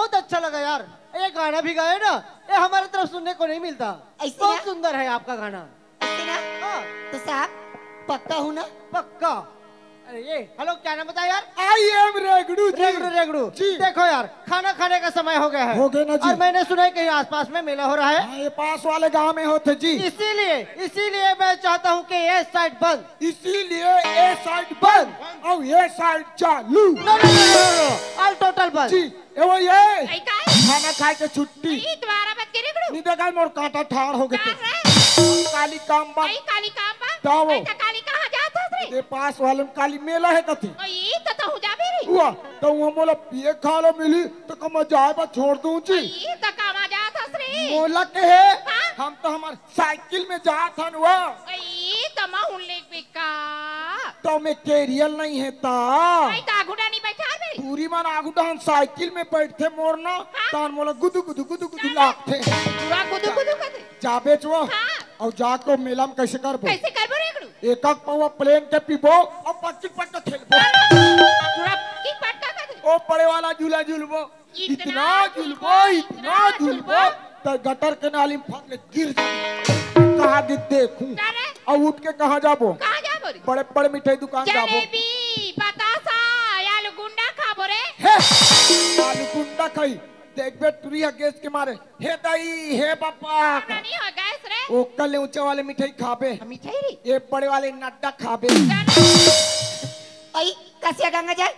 बहुत अच्छा लगा यार। ये गाना भी गाया ना, ये हमारे तरफ सुनने को नहीं मिलता। ऐसे बहुत ना? सुंदर है आपका गाना। ऐसे ना? हाँ, तो साहब पक्का हूँ ना? पक्का। अरे ये हेलो, क्या नाम बताया यार? आई एम रेगड़ू जी। रेगड़ू रेगड़ू जी। देखो यार, खाना खाने का समय हो गया है। हो गया ना जी। और मैंने सुना है कहीं आसपास में मेला हो रहा है। हाँ, ये पास वाले गांव में होते जी। इसीलिए मैं चाहता हूँ कि ये साइड बंद। इसीलिए ये साइड बंद और ये साइड चालू। नो, ऑल टोटल बंद। जी ये वो ये आई काय खाना खाए के छुट्टी ई द्वारा बत के रेगड़ू नहीं देखा मोर कांटा ठाड़ हो गए काली काम बा आई काली काम बा जाओ। आई त काली कहां जात हस रे ये पास वाले में काली मेला है कथी ई त हो जाबे रे हुआ तो वो मोला पिए खा लो मिली तो कम जाए बा छोड़ दूं जी। ई त कामा जात हस रे मोला के है हाँ? हम तो हमार साइकिल में जात हन वो ई त माहुन ले बिका तो मैं कैरियर नहीं है ता आई त आगुडा नहीं बैठा बे पूरी मन आगू डहन साइकिल में बैठते मोरना तान मोला गुदु गुदु गुदु गुदु लागते पूरा गुदु गुदु कते जाबे चो हाँ। और जाको मेला में कैसे करबो कैसे करबो रेगड़ू एक एक पवा प्लेन के पीबो और पच्चीस पट्टा खेलबो पूरा की पटका कते ओ बड़े वाला झूला झूलबो इतना झूलबो तो गटर के नाली में फंस ले गिर जाबो कहां गिर देखूं जाने और उठ के कहां जाबो कहां जाबो रे बड़े बड़े मिठाई दुकान जाबो जलेबी बतासा आलू गुंडा खाबो रे हे आलू गुंडा खाई देख बे तुरिया गैस के मारे हे दाई हे पापा नहीं हो गैस रे ओ कल ऊंचे वाले मिठाई खाबे मिठाई रे ये बड़े वाले नड्डा खाबे आई कसिया गंगा जल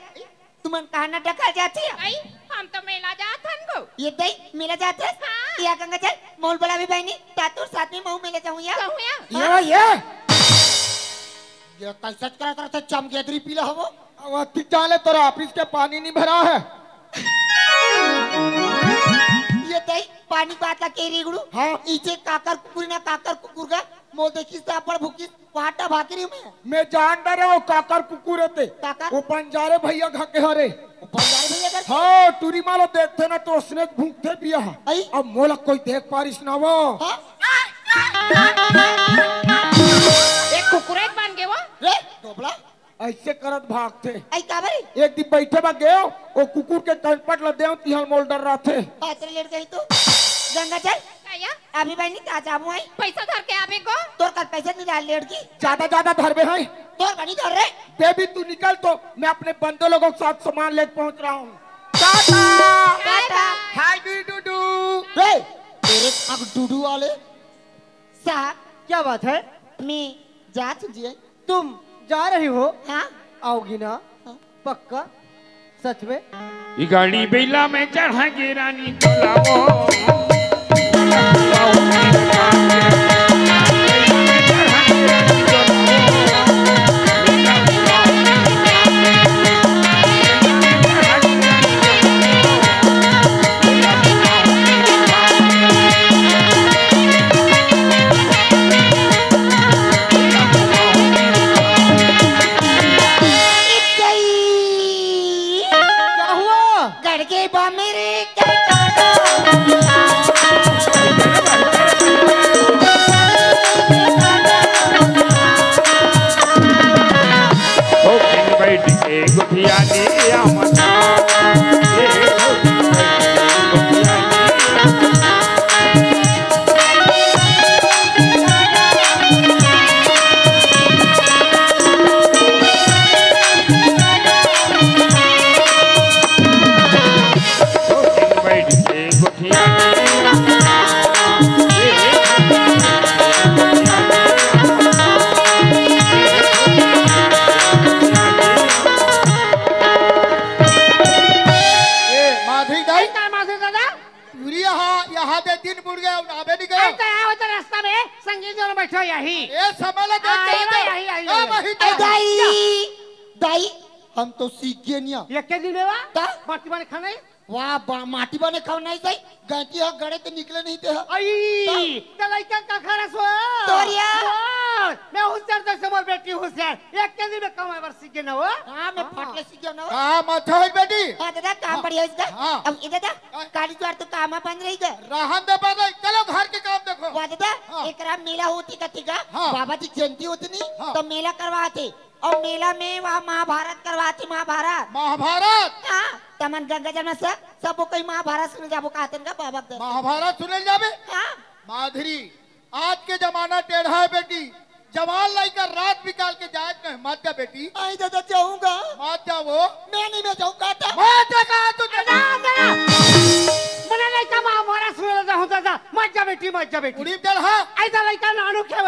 तुमन कहाँ न डका जाती है? आई हम तो मेला जात हन को ये दई मेला जाते है? हाँ। या गंगा जल मोल बड़ा भी बहनी तातुर साथ में महू मेले जाऊँ या कहूँ या ये कैसा करा करते चमकेदरी पीला हो वो जाले तोरा ऑफिस के पानी नहीं भरा है ये दई पानी बात के रेगड़ू हाँ। इचे काकर कुकुर ना काकर कुकुर का मोल देखी सापड़ भूखी वाटा भाकरी में मैं जान डरे वो काकर कुकुर रहते काकर? वो पंजारे भैया घके हरे बंजारे भैया कर हाँ टूरी मालो देखते ना तो उसने भूखते पिया आई? अब मोला कोई देख पारिश ना वो हाँ? एक कुकुरेक बन गए वो रे डोबला ऐसे करत भागते आई काबरी एक दिन बैठे बा गए वो कुकुर के कनपट ल देव तिहल मोल डर रहा थे पात्र लेट गई तो गंगा जल क्या अभी बहनी कहाँ जाबू आई पैसा धर के आवे को तोर कल पैसा नहीं डाल लेट की ज्यादा धरबे है तोर बनी धर रे बेबी तू निकल तो मैं अपने बंदे लोगों के साथ सामान लेके पहुंच रहा हूँ टाटा टाटा हाय डूडू रे तेरे आग डूडू वाले साहब क्या बात है? मैं जा तुझे तुम जा रही हो? हाँ आओगी ना? पक्का? सच में? ई गाड़ी बेला में चढ़ाएंगे रानी बुलाओ क्या हुआ? गड़के बा मेरे क्या काटा बैठ के गुठिया ले आमना बैठ के गुठिया माधवी दाई का मासे दादा पूरी यहाँ दे दिन बुड़ गया आबे नहीं गया ऐसा आओ तो रास्ता में संगीत जोन बैठो यही ये समय लगे ए दाई दाई हम तो सीख गए निया ये के दिन में वा ता? बाटी बने खाने वाह माटी बने खाओ नहीं सही गैती हो गड़े तो निकले नहीं थे आई तलाई का खरस हो तोरिया। मैं होशियार जैसे मोर बेटी होशियार एक के दिन में कमाए बर सीख गए ना वो हाँ मैं फटले सीख गया ना हाँ माथा है बेटी हाँ दादा काम बढ़िया इसका हाँ। अब इधर दादा काली द्वार तो काम बंद रही गए रहन दे बाबा चलो घर के काम देखो वाह दादा हाँ। एक रात मेला होती कथी का हाँ। बाबा जी जयंती होती नहीं हाँ। तो मेला करवाते और मेला में वहाँ महाभारत करवाते महाभारत महाभारत हाँ तमन गंगा जल में सब कोई महाभारत सुन जाबो कहतन का बाबा दे महाभारत सुने जाबे हां माधुरी आज के जमाना टेढ़ा है बेटी जवान लाइका रात निकाल के जाए कहे मत जा बेटी आई दादा जाऊंगा मत जा वो मैं नहीं मैं जाऊंगा था मत जा कहा तू मने नहीं का महाभारत सुन जा होता था मत जा बेटी उड़ी टेढ़ा ऐसा लड़का नानू के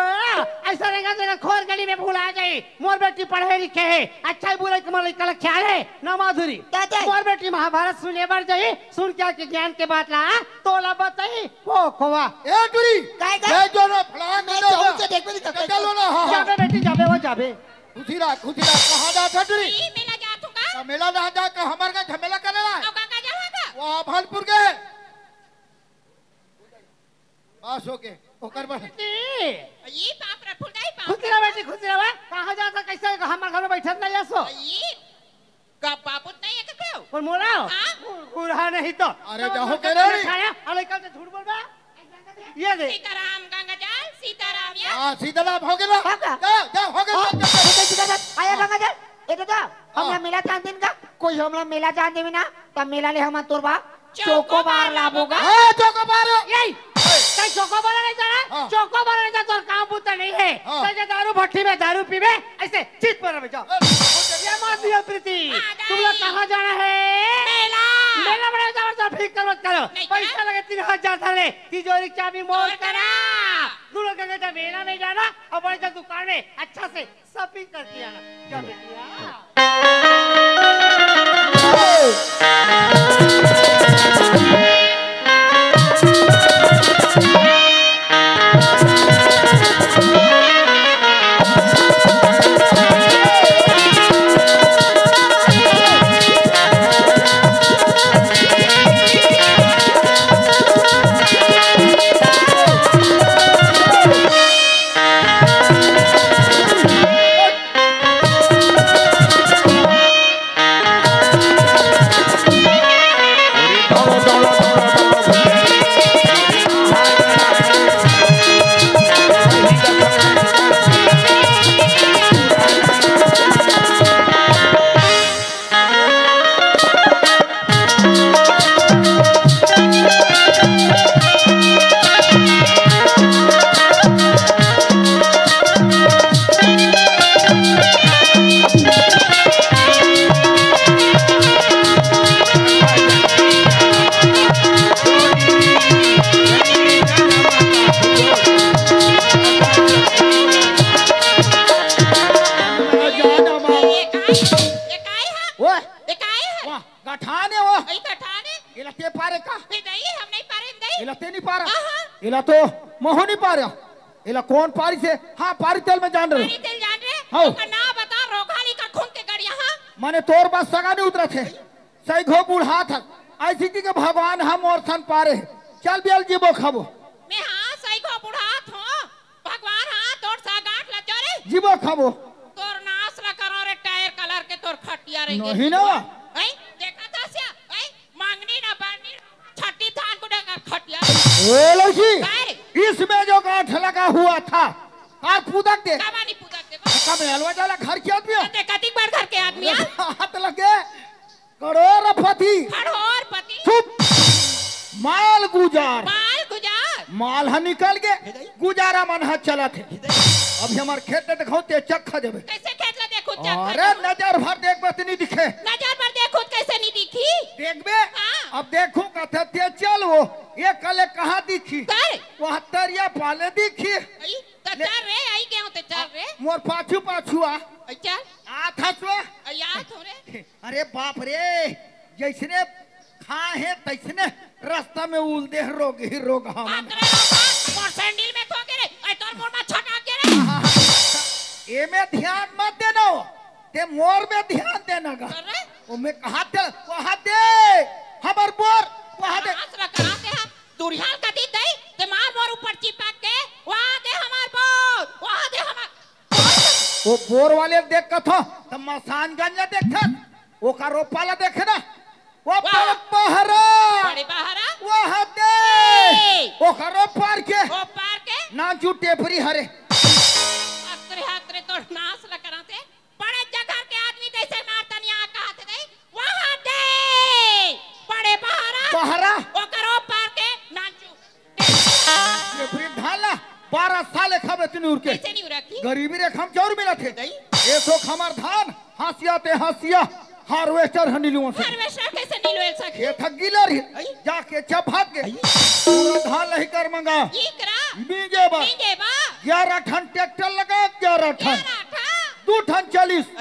ऐसा रहेगा तेरा खोर गली में भूल आ जाए मोर बेटी पढ़े लिखे है अच्छा ही बुरा तुम्हारा लड़का का ख्याल है ना माधुरी दादा। मोर बेटी महाभारत सुने बार जाए सुन क्या के ज्ञान के बात ला तो ला बताई वो खोवा ए टुरी काय काय? जय जो ना फलान मैं दे जाऊं से देखो नहीं चलो ना हां जाबे बेटी जाबे वो जाबे खुशी रहा कहां जा था टुरी ई मेला जातूंगा तो मेला ना जा के हमार का झमेला करे ना और गंगा जल होगा वो भानपुर के पास हो के ओकर पर ई बाप रे फुलदाई बाप खुद रहा बेटी खुद रहा कहां जाता कैसे हमारे घर में बैठत नहीं आसो ई का बापुत नहीं है कहते हो पर मोरा गुरहा नहीं तो अरे जाओ के रे खाया अरे कल से झूठ बोल बा ये दे सीताराम गंगा जल सीताराम या हां सीधा हो गया होगा। जा हो गया आया गंगा जल ए दादा हमरा मेला जान दिन का कोई हमरा मेला जान देवे ना तब मेला ले हम तोरबा चोकोबार लाबोगा हां चोको मारो यही कई चोकोबार नहीं जाना हाँ। चोकोबार नहीं जा तोर काम पुता नहीं है हाँ। तो दारू भट्टी में दारू पीवे ऐसे चित पर जाओ ये मत दियो प्रीति तुम लोग कहां जाना है मेला मेला बड़ा जाओ तो ठीक करो करो नहीं पैसा लगे 3000 थाने तिजोरी चाबी मोड़ करा तुम लोग कहते मेला में जाना और बड़े दुकान में अच्छा से शॉपिंग करके आना क्या बेटिया इला तो मोह नहीं पा रहा इला कौन पारी से हाँ पारी तेल में जान रहे पारी तेल जान रहे हाँ। ओका ना बता रोगाली का खून के गड़िया हां माने तोर बस सगा नहीं उतरा थे सही घो बूढ़ा था ऐसी की के भगवान हम और सन पारे चल बियल जीबो खाबो मैं हां सही को बुढ़ात हूं भगवान हां तोर सा गांठ ल चोरे जीबो खाबो तोर नाश ल करो रे टायर कलर के तोर खटिया रही नहीं ना ऐ देखा था स्या ऐ मांगनी ना बानी छठी थान को डंगा खटिया ए लौसी अरे इसमें जो गांठ लगा हुआ था आज पूदक दे कामानी पूजा के कब हलवा डाला घर के आदमी ते कति बार घर के आदमी आ हाथ लगे करोड़पति खड़ोर पति चुप माल गुजार माल गुजार माल हा निकल के गुजारा मन हा चला थे अब हमार खेत में दिखाओ ते चक्का देवे कैसे खेत ला देखो चक्कर अरे नजर भर देख बस नहीं दिखे नजर पर देखो कैसे नहीं दिखी देखबे हाँ। अब देखू कथे ते चल वो ये कले कहाँ दिखी कर वहाँ तरिया पाले दिखी आई तो चल रे आई के होते चल रे मोर पाछू पाछू आ आई चल था सो आई आ थोड़े अरे बाप रे जैसने खा है तैसने रास्ता में उल दे रोग ही रोग हम आतरे रोका मोर सैंडल में ठोके रे आई तोर मोर में छटा के रे ये में ध्यान मत देना ते मोर में ध्यान देना गा कर रे वो में कहा दे वहाँ दे हमार बोर वहाँ दे आसरा कराते हैं दुरियाल का दी दई ते मार मोर ऊपर चिपक के वहां दे हमार बोर वहां दे हमार वो बोर वाले देख का था तो मसान गंजा देखा वो का रोपाला देखे ना वो वाह। पहरा बड़े बहारा वहाँ दे वो का रोपार के ओ पार के ना जूटे फरी हरे आतरे तो नाश ल कराते बड़े जगह के आदमी जैसे मारता नहीं आ कहते गई वहां दे आगे फ्रिज ढालना 12 साल खाबे तनी उड़ के कैसे नहीं रखी गरीबी रेखा में चौर मिला थे ये तो हमार धान हासिया ते हासिया हार्वेस्टर हंडिलुओं से हार्वेस्टर कैसे नहीं लोल सके खेत गिलर ही जाके चपाक के पूरा धान नहीं कर मंगा ये करा बीजे बा बीजे बा 11 टन ट्रैक्टर लगा 11 टन 2 टन 40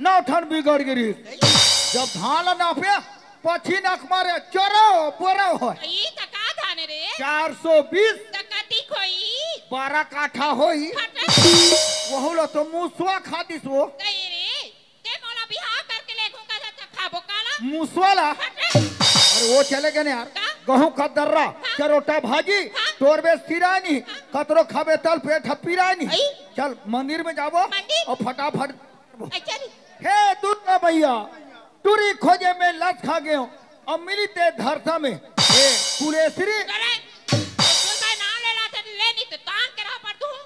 9 टन बिगड़ गिरी जब धान नापे पछी नख मारे चोरो बोरा हो ये तका धाने रे 420 तकती खोई 12 काठा होई वहुलो तो मुसवा खादिस वो रे ते मोला बिहार करके लेखों का खाबो काला मुसवाला अरे वो चले गए यार गेहूं का दर्रा चरोटा भाजी तोरबे सिरानी कतरो खाबे तल पेट हपीरानी चल मंदिर में जाबो और फटाफट हे दुर्गा भैया टूरी खोजे में लत खा गए और मिली ते धरता में हे कुलेश्री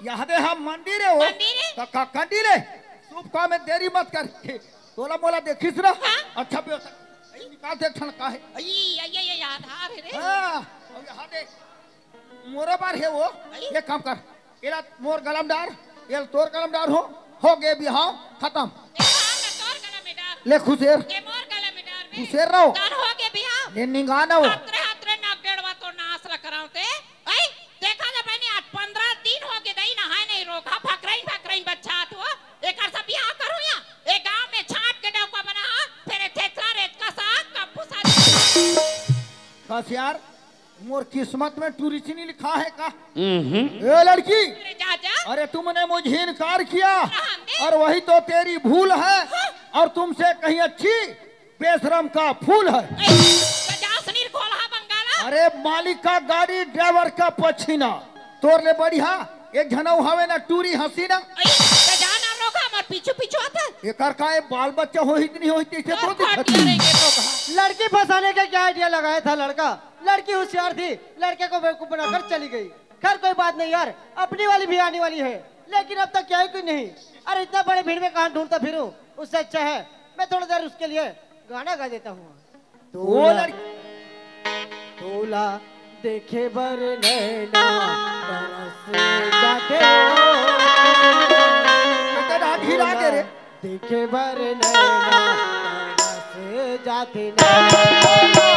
यहाँ दे हम मंदिर है वो तो कंडी रे शुभ काम में देरी मत कर तोला मोला देखिस ना अच्छा भी निकाल दे ठन का है ये याद आ रे हां यहाँ दे मोरा बार है वो ये काम कर एला मोर गलम डार ये तोर गलम डार हो गए बिहाव खत्म ले खुशेर खुशेर रहो हो गए बिहाव ले निगाना हो हात्रे नाक डेढ़वा तो नास रख रहा हूं ते आई देखा जब मैंने 15 दिन हो गए दई नहाए नहीं रोका फकराइन बच्चा तो एकर सब बियाह करूं या ए गांव में छाट के डौका बना फिर थेथरा रेत का साग का फुसा बस यार मोर किस्मत में टूरिस्ट नहीं लिखा है का ए लड़की अरे तुमने मुझे इनकार किया और वही तो तेरी भूल है और तुमसे कहीं अच्छी बेशरम का फूल है अरे मालिक का गाड़ी ड्राइवर का पछीना तोर ले बढ़िया एक झनऊ हवे ना टूरी हसीना पीछू पीछू आता एकर काए बाल बच्चा हो इतनी हो इतनी से तो दिक्कत लड़की फंसाने का क्या आइडिया लगाया था लड़का लड़की होशियार थी लड़के को बेवकूफ बनाकर चली गई खैर कोई बात नहीं यार अपनी वाली भी आने वाली है लेकिन अब तक क्या है कोई नहीं अरे इतना बड़े भीड़ में कहां ढूंढता फिरूं उससे अच्छा है मैं थोड़ी देर उसके लिए गाना गा देता हूँ वो लड़की तोला देखे बर नैना तरस जाते ढीला के रे देखे बर नैना तरस जाते नैना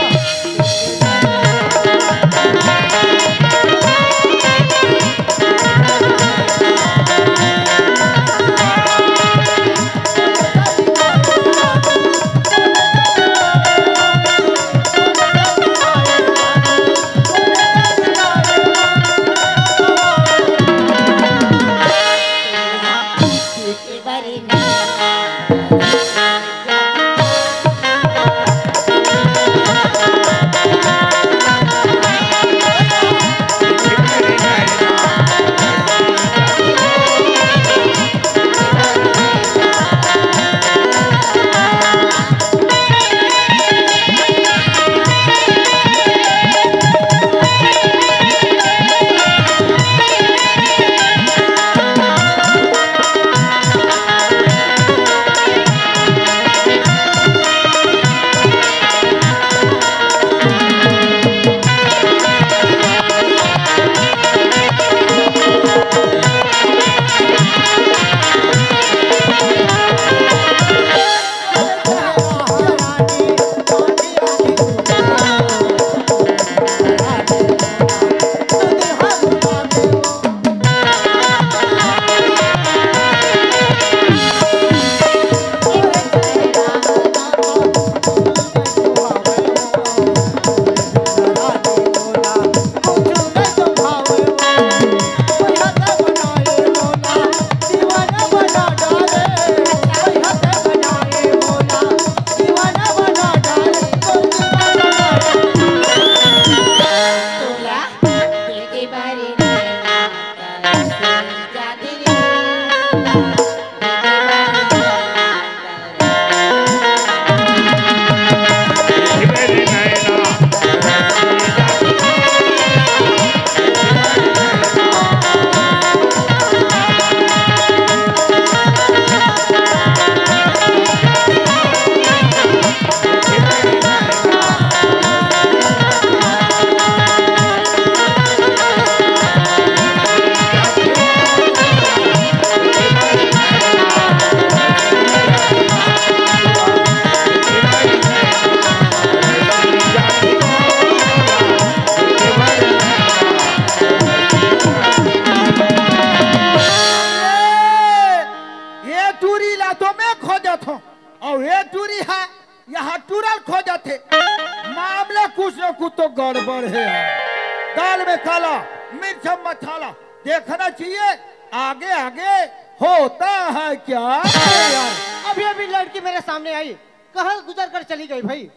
गड़बड़ है यार। दाल में काला मिर्च मसाला देखना चाहिए, आगे आगे होता है क्या। अरे यार अभी अभी लड़की मेरे सामने आई, कहाँ गुजर कर चली गई भाई।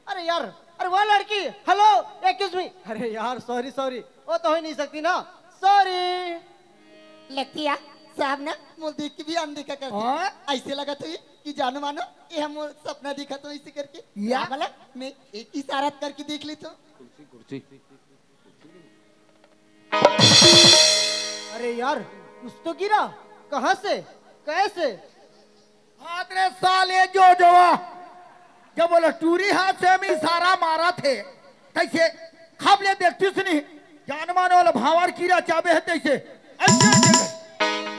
अरे यार, अरे वो लड़की, हेलो एक्सक्यूज मी। अरे यार सॉरी सॉरी, वो तो हो ही नहीं सकती ना, सॉरी। लगती है साहब ना मोल देख के भी अनदेखा कर हाँ? दिया। ऐसे लगा तो कि जानो मानो ये हम सपना देखा तो इसे करके या? वाला मैं एक इशारा करके देख लेता हूँ। अरे यार कुछ तो गिरा, कहाँ से कैसे। हाथ रे साले जो जोआ, जब बोला टूरी हाथ से हम इशारा मारा थे तैसे खाबले देखती सुनी जानमान वाला भावर कीड़ा चाबे है तैसे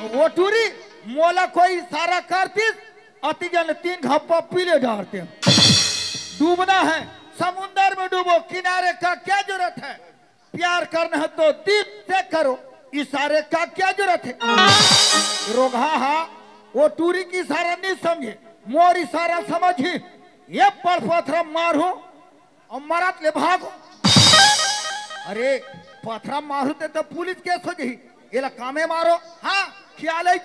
वो टूरी मोला कोई इशारा करती अति जन 3 घप्पा पीले डालते हैं। डूबना है समुंदर में डूबो, किनारे का क्या जरूरत है। प्यार करना है तो दिल से करो, इशारे का क्या जरूरत है। रोगा हाँ वो टूरी की इशारा नहीं समझे, मोर इशारा समझी। ये पड़ पथरा मारू और मरत ले भागो। अरे पथरा मारू तो पुलिस केस हो गई, ये कामे मारो। हाँ ख्याल है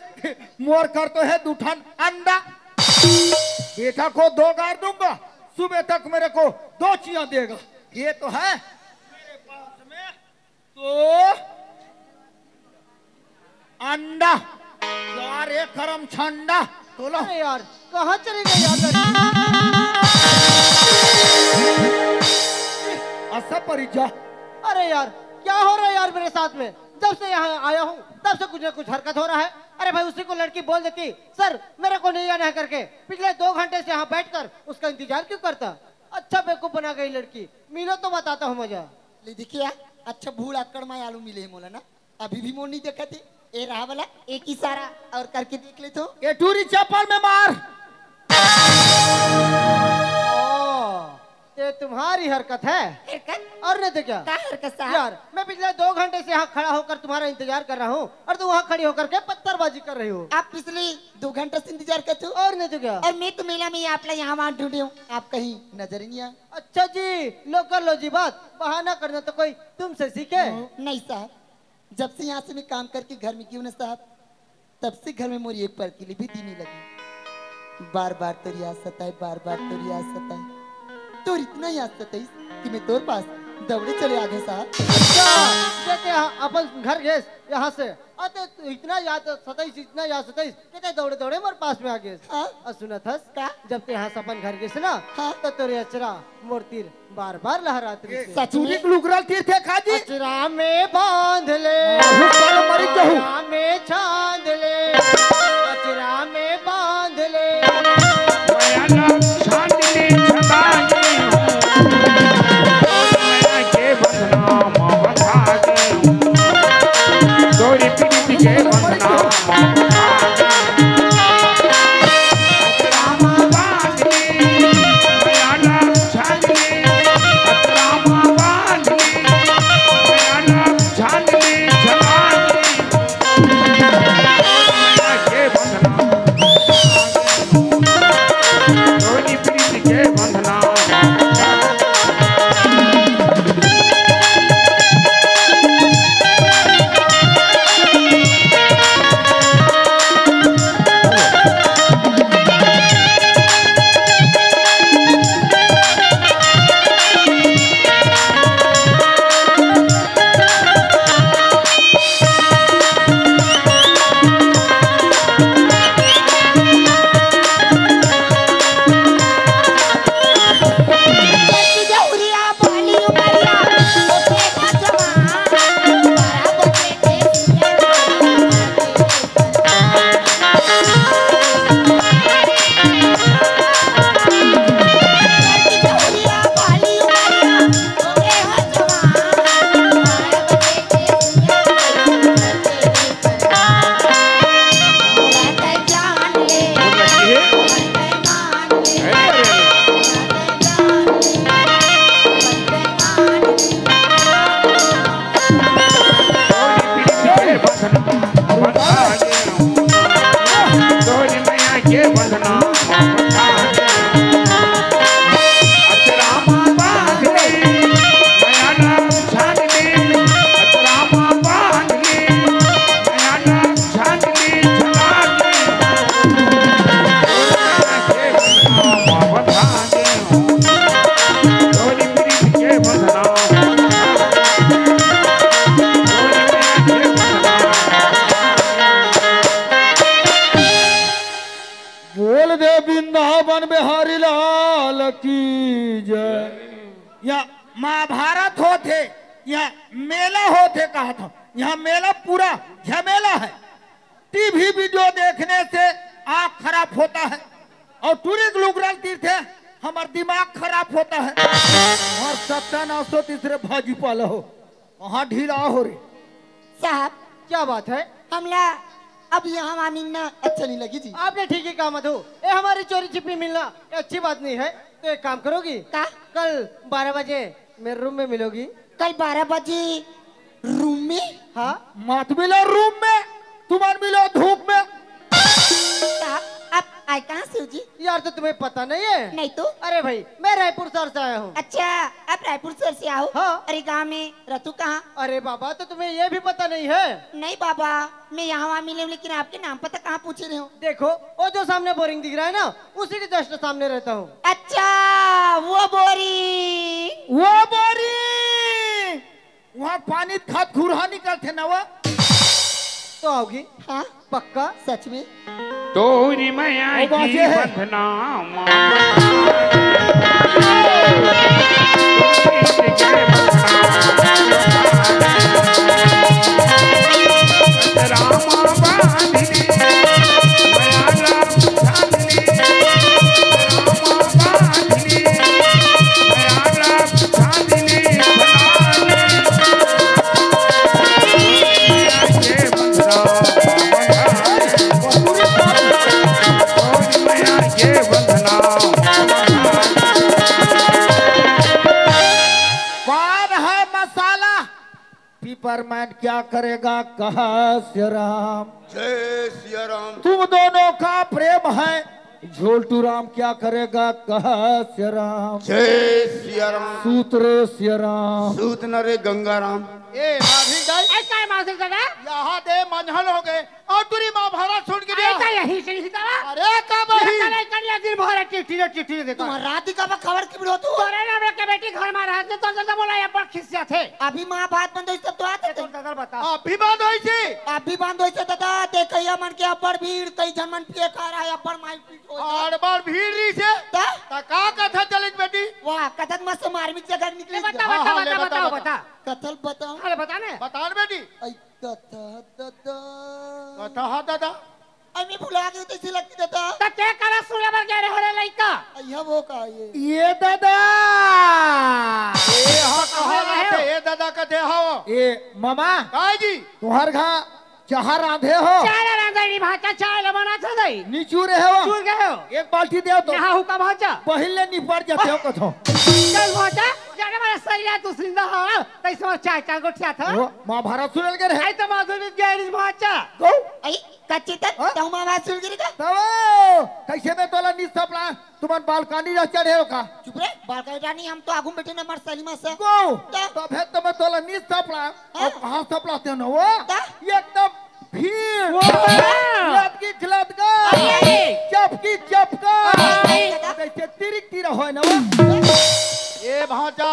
मोर कर तो है दूठन अंडा। बेटा को 2 गार दूंगा, सुबह तक मेरे को 2 चियां देगा। ये तो है मेरे पास में तो अंडा यार, एक करम ठंडा तो लो। अरे यार कहाँ चली गई यार लड़की? ऐसा परिजा। अरे यार क्या हो रहा है यार मेरे साथ में, जब से यहाँ आया हूँ तब से कुछ न कुछ हरकत हो रहा है। अरे भाई उसी को लड़की बोल देती सर मेरे को नहीं आना है करके, पिछले 2 घंटे से यहाँ बैठकर उसका इंतजार क्यों करता। अच्छा बेवकूफ बना गई लड़की, मिलो तो बताता हूँ मजा। ले देखिए अच्छा भूल आकड़ में आलू मिले हैं मोला ना, अभी भी मोर नहीं देखा थे। ए रहा वाला एक इशारा और करके देख ले तो। ये टूरी चप्पल में मार। ये तुम्हारी हरकत है हरकत और नहीं तो क्या। क्या हरकत साहब? यार मैं पिछले 2 घंटे से यहाँ खड़ा होकर तुम्हारा इंतजार कर रहा हूँ और तुम वहाँ खड़ी होकर के पत्थरबाजी कर रही हो। आप पिछले 2 घंटे से इंतजार करते हो और नहीं तो क्या। और मैं तो मेला में आप यहाँ वहाँ ढूंढे हूँ, आप कहीं नजर ही नहीं आए। अच्छा जी लो कर लो जी बात, बहाना करना तो कोई तुमसे सीखे। नहीं साहब, जब से यहाँ से मैं काम करके घर में क्यों ना साहब, तब से घर में मोरी एक पर के लिए भी दी नहीं लगी। बार बार तो रियाज सताए, बार बार तो रियाज सताए, तो इतना याद सताई कि मैं तोर पास दौड़े चले आ गए साहब। कहते अपन घर गए यहाँ से आते तो इतना याद सताइस, इतना याद सताइस, कहते दौड़े दौड़े मोर पास में आ गए। और सुना था जब ते यहाँ से अपन घर गए ना तो तोरे अचरा मोर तीर बार बार लहराते। सच में लुगरल तीर थे खाजी। अचरा में बांध ले, अचरा में छांद ले, अचरा में बांध ले। मैं अलग छानने छतानी हूँ, मैं के बदनाम बता गई हूँ, तोरी पीठ के बदनाम की जय। यहाँ महाभारत होते, यहाँ मेला होते कहा था। यहाँ मेला पूरा झमेला है। टीवी वीडियो देखने से आँख खराब होता है और टूरिस्ट लुगरल तीर्थ है हमार दिमाग खराब होता है। और सत्यानाशो तीसरे भाजी पाला हो वहाँ ढीला हो रे। साहब क्या बात है? हमला अब यहाँ वहाँ मिलना अच्छा नहीं लगी जी। आपने ठीक ही कहा मधु, ये हमारी चोरी छिपी मिलना ये अच्छी बात नहीं है। तो एक काम करोगी, का? कल 12 बजे मेरे रूम में मिलोगी। कल 12 बजे रूम में? हाँ मत मिलो रूम में, तुम्हार मिलो धूप में। साहब आप आए कहाँ से हो जी? यार तो तुम्हें पता नहीं है? नहीं तो। अरे भाई मैं रायपुर शहर से आया हूँ। अच्छा आप रायपुर शहर से आओ? हाँ। अरे गाँव में रतु कहाँ? अरे बाबा तो तुम्हें ये भी पता नहीं है? नहीं बाबा मैं यहाँ वहाँ मिले हूँ, लेकिन आपके नाम पता कहाँ पूछे रहे हो? देखो वो जो सामने बोरिंग दिख रहा है ना, उसी के जस्ट सामने रहता हूँ। अच्छा वो बोरी। वो बोरी वहाँ पानी खत घुरहा निकलते ना वो। तो आओगी? हाँ पक्का? सच में? तोरी मैया वो बाजे की है। बंधना पिपरमैन क्या करेगा कहा श्री राम। जय सिया राम। तुम दोनों का प्रेम है, झोलटू राम क्या करेगा कहा श्री राम। जय सिया राम। सूत्र श्री राम। सूत नरे गंगा राम। ए माधवी दाई ऐसा है माधव दादा, यहाँ दे मंझल हो गए और तुरी महाभारत सुन के ऐसा दिया। यही से नहीं दादा। अरे कब ही कल कल दिन भर चिट्ठी देखा। तुम रात का खबर की बिलो तू? तोरे नाम के बेटी घर में रहते तो दादा बोला ये पर खिस्सा थे। अभी महाभारत बंद हुई सब तो आते थे। दादा बता। अभी बात हुई थी। अभी बंद हुई दादा देखिए मन के अपर भीड़ कई जनमन पिए खा रहा है अपर माई पीट हो और बार भीड़ रही से ता का कथा चलित बेटी। वाह कथन मत से मार्मिक जगह निकली। बता हाँ, बता हाँ, ले बता बता, बताओ बता। बता। कथल बताओ। अरे बता ने। बता न बेटी आई कथा दादा कथा हाँ दादा। अभी भुला गई तो लगती दादा। तो क्या करा सुने बर गए रे लइका। अय्या वो का ये दादा ए हाँ कहा रहते ए दादा कथे हो। ये मामा काय जी तुहार घा चाह राधे हो। चाय रांधनी भाचा चाय बना था दई। नीचू रहे हो चूर गए हो। एक बाल्टी दे तो यहाँ हुका भाचा। पहले निपट जाते हो कथो। चल भाचा जाने वाला सरिया तू सिंदा हो तैसे में चाय चाय गोठिया था। महाभारत सुनल के रहे आई तो माधुरी गैरिज भाचा। गो आई कच्ची तक तो मामा सुन गिरी का। तब कैसे में तोला निसपला तुम्हार बालकानी रह चढ़े हो का। चुप रे बालका रानी हम तो आगू बैठे न मर सलीमा से। गो तब है तुम्हें तोला निसपला और कहां सपलाते न वो एकदम भीड़ लदकी खिलदका चपकी चपका कैसे तिरिक तिरा होय न वो। ए भाचा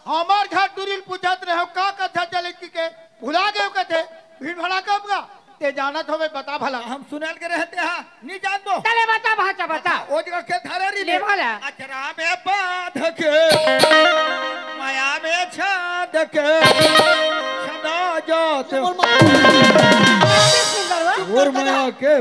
हमार घर टूरिल पूछत रहे का कथा चलित के भुला गए कथे भीड़ भड़ा कब का ते जानत होवे बता भला। हम सुनल के रहते हां नहीं जान दो। चले बता भाचा बता। ओ जगह के धररी ले वाला। अचरा में बांध के माया में छाद के छना जाते और माया के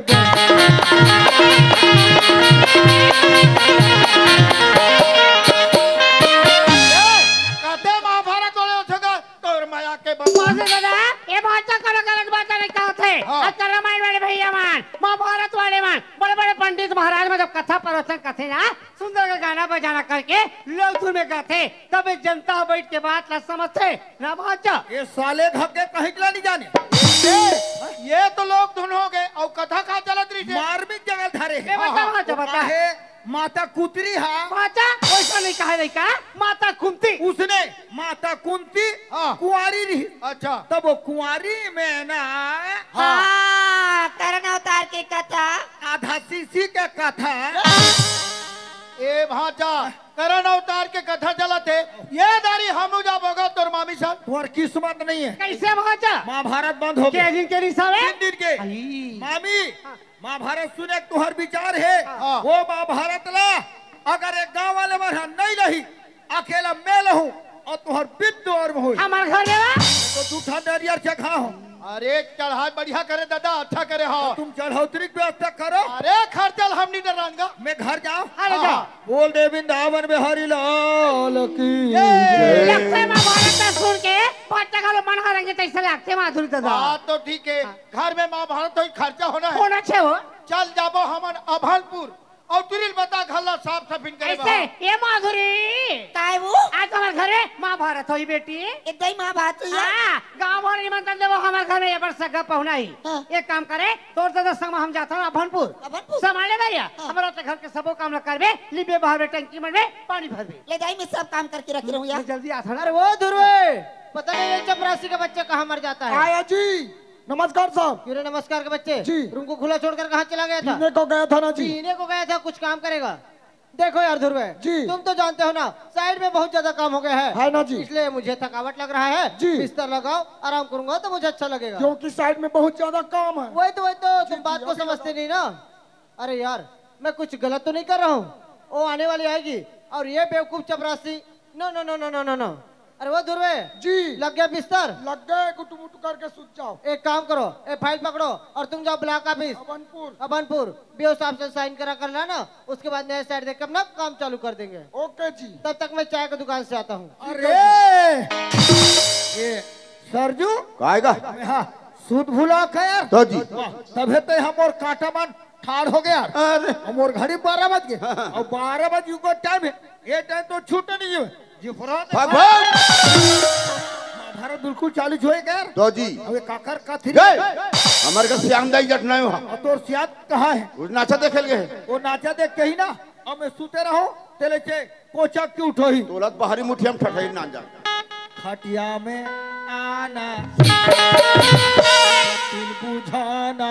कथे महाभारत वाले उठेगा तोर माया के माधुरी दादा ये भाचा करो गलत बात नहीं कहते। हाँ। अच्छा रामायण वाले भैया मान महाभारत वाले मान बड़े बड़े पंडित महाराज में जब कथा प्रवचन करते ना सुंदर का गाना बजाना करके लोग में गाते तब एक जनता बैठ के बात ला समझते ना भाचा। ये साले धक्के कहीं के नहीं जाने। ये तो लोग धुन हो गए और कथा का चलत रही थी। मार्मिक जगह धारे ये बता भाचा बता। है माता कुतरी हा भाचा वैसा नहीं कहा नहीं कहा माता कुंती। उसने माता कुंती हाँ। कुंवारी रही। अच्छा तब वो कुंवारी में ना हाँ करण अवतार की कथा। आधा सीसी का कथा ए भाचा करण अवतार के कथा चलत है ये दारी हम जा बोगा तोर मामी सन। तुम्हार किस्मत नहीं है। कैसे भाचा महाभारत बंद हो गया के दिन के रिसावे 3 दिन के। मामी महाभारत सुने तुहर विचार है हाँ। वो महाभारत ला अगर एक गांव वाले में नहीं रही, अकेला मैं रहूं और तुहर बिद्दू और हो हमार घर में बा। तो दूठा नरियर से खा हो। अरे चढ़ाई बढ़िया करे दादा, अच्छा करे हाँ। तुम चढ़ौतरी की व्यवस्था करो। अरे खर्चल हम नहीं डरांगा। मैं घर जाऊं। अरे जा बोल दे वृंदावन बिहारी लाल की लगते महाभारत में सुन के बच्चा का लो मन हारेंगे तैसे लगते माधुरी दादा। बात तो ठीक है, घर में महाभारत तो खर्चा होना है। होना छे हो। चल जाबो हमन अभनपुर और तुरिल बता घल्ला साफ सफिन करे ऐसे ये माधुरी काय वो आज हमारे घर में महाभारत होई बेटी। इतना ही महाभारत हुई है। हाँ, गाँव भर निमंत्रण देवो हमारे घर में ये बार सगा पहुना ही। हाँ। एक काम करे तोर दादा संग में हम जाता हूँ अभनपुर संभाले भैया। हमारा अपने घर के सबो काम करबे, लिबे बाहर में टंकी में पानी भरबे। ले जाई मैं सब काम करके रख रहूं यार। जल्दी आता अरे वो ध्रुवे, पता नहीं ये चपरासी का बच्चा कहाँ मर जाता है। आया जी। नमस्कार साहब। क्यों रे नमस्कार के बच्चे जी। रूम को खुला छोड़कर कहाँ चला गया था? पीने को गया था ना जी। पीने को गया था, कुछ काम करेगा। देखो यार ध्रुवे जी। तुम तो जानते हो ना साइड में बहुत ज्यादा काम हो गया है ना जी। इसलिए मुझे थकावट लग रहा है जी। बिस्तर लगाओ, आराम करूंगा तो मुझे अच्छा लगेगा। क्योंकि साइड में बहुत ज्यादा काम है। वही तो तुम बात को समझते नहीं ना। अरे यार मैं कुछ गलत तो नहीं कर रहा हूँ। वो आने वाली आएगी और ये बेवकूफ चपरासी। No no no no no no no. अरे वो ध्रुवे जी। लग गया बिस्तर? लग गए, गुटू मुटू करके सूत जाओ। एक काम करो, एक फाइल पकड़ो और तुम जाओ ब्लॉक ऑफिस अबनपुर बीओ साहब से साइन करा कर लाना। उसके बाद नया साइड देख अपना काम चालू कर देंगे। ओके जी। तब तक मैं चाय की दुकान से आता हूँ। अरे ये सरजू काएगा हाँ सूद भूला का यार। तो जी तभी तो हम और काटा मन ठाड़ हो गया। अरे हम और घड़ी 12 बज गए और 12 बजे को टाइम है। ये टाइम तो छूटे नहीं है जी। भगवान महाभारत बिल्कुल चालू होए यार। तो जी अबे काकर का थी गए हमारे का श्याम दाई जट नहीं हुआ। तो सियाद कहाँ है? उस नाचा देखे गए वो नाचा देख के ही ना अब मैं सूते रहो तेरे से कोचा क्यों उठो ही। दौलत बाहरी मुठिया में ठठाई ना जा। खटिया में आना दिल बुझाना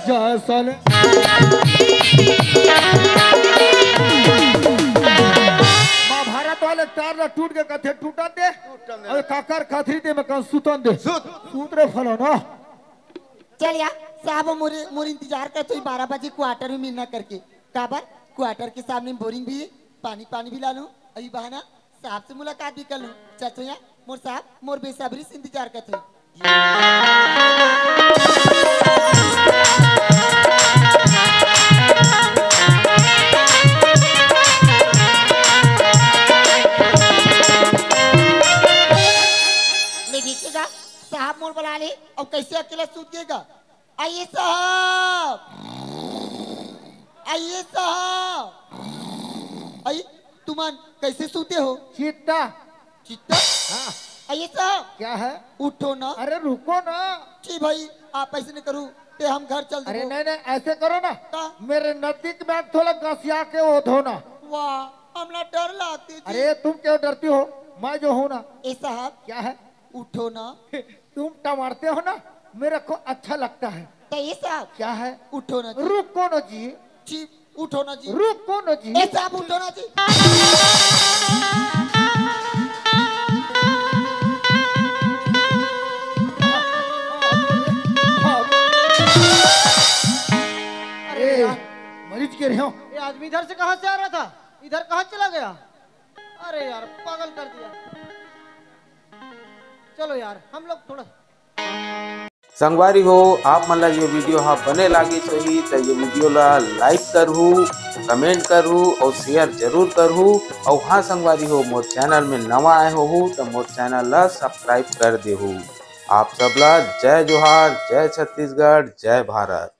जैसन महाभारत वाले तार ना टूट के कथे टूटन दे और काकर खाथरी दे में कौन सुतन दे सूत्र फलो ना। चल यार साहब मोर इंतजार कर तो 12 बजे क्वार्टर में मिलना करके काबर क्वार्टर के सामने बोरिंग भी है, पानी भी ला लूं। अभी बहाना साहब से मुलाकात भी कर लूं। चल तो यार मोर साहब मोर बेसब्री से इंतजार करते। साहब मोर बुला ले और कैसे अकेला सूत गएगा। आइए साहब, आइए साहब, आइए। तुमान कैसे सूते हो? चित्ता चित्ता हाँ। आइए साहब। क्या है? उठो ना। अरे रुको ना। जी भाई आप ऐसे नहीं करो ते हम घर चल। अरे नहीं नहीं ऐसे करो ना का? मेरे नजदीक में थोड़ा घसिया के वो धोना। वाह हमला डर लगती। अरे तुम क्यों डरती हो? मैं जो हूँ ना। ए साहब क्या है? उठो ना। तुम टमारते हो ना मेरे को अच्छा लगता है। तो ये साहब क्या है? उठो ना जी। रुको ना जी। जी उठो ना जी। रुको ना जी। ए साहब उठो ना जी। अरे मरीज गिर रहे हो। ये आदमी इधर से कहाँ से आ रहा था? इधर कहाँ चला गया? अरे यार पागल कर दिया। चलो यार हम लोग थोड़ा संगवारी हो आप मन ला ये वीडियो हाँ बने लागी सही तो ये वीडियो ला लाइक करहू, कमेंट करहू और शेयर जरूर करहू। और हाँ संगवारी हो मोर चैनल में नवा आए हो तो मोर चैनल ला सब्सक्राइब कर देहू। आप सबला जय जोहार, जय छत्तीसगढ़, जय भारत।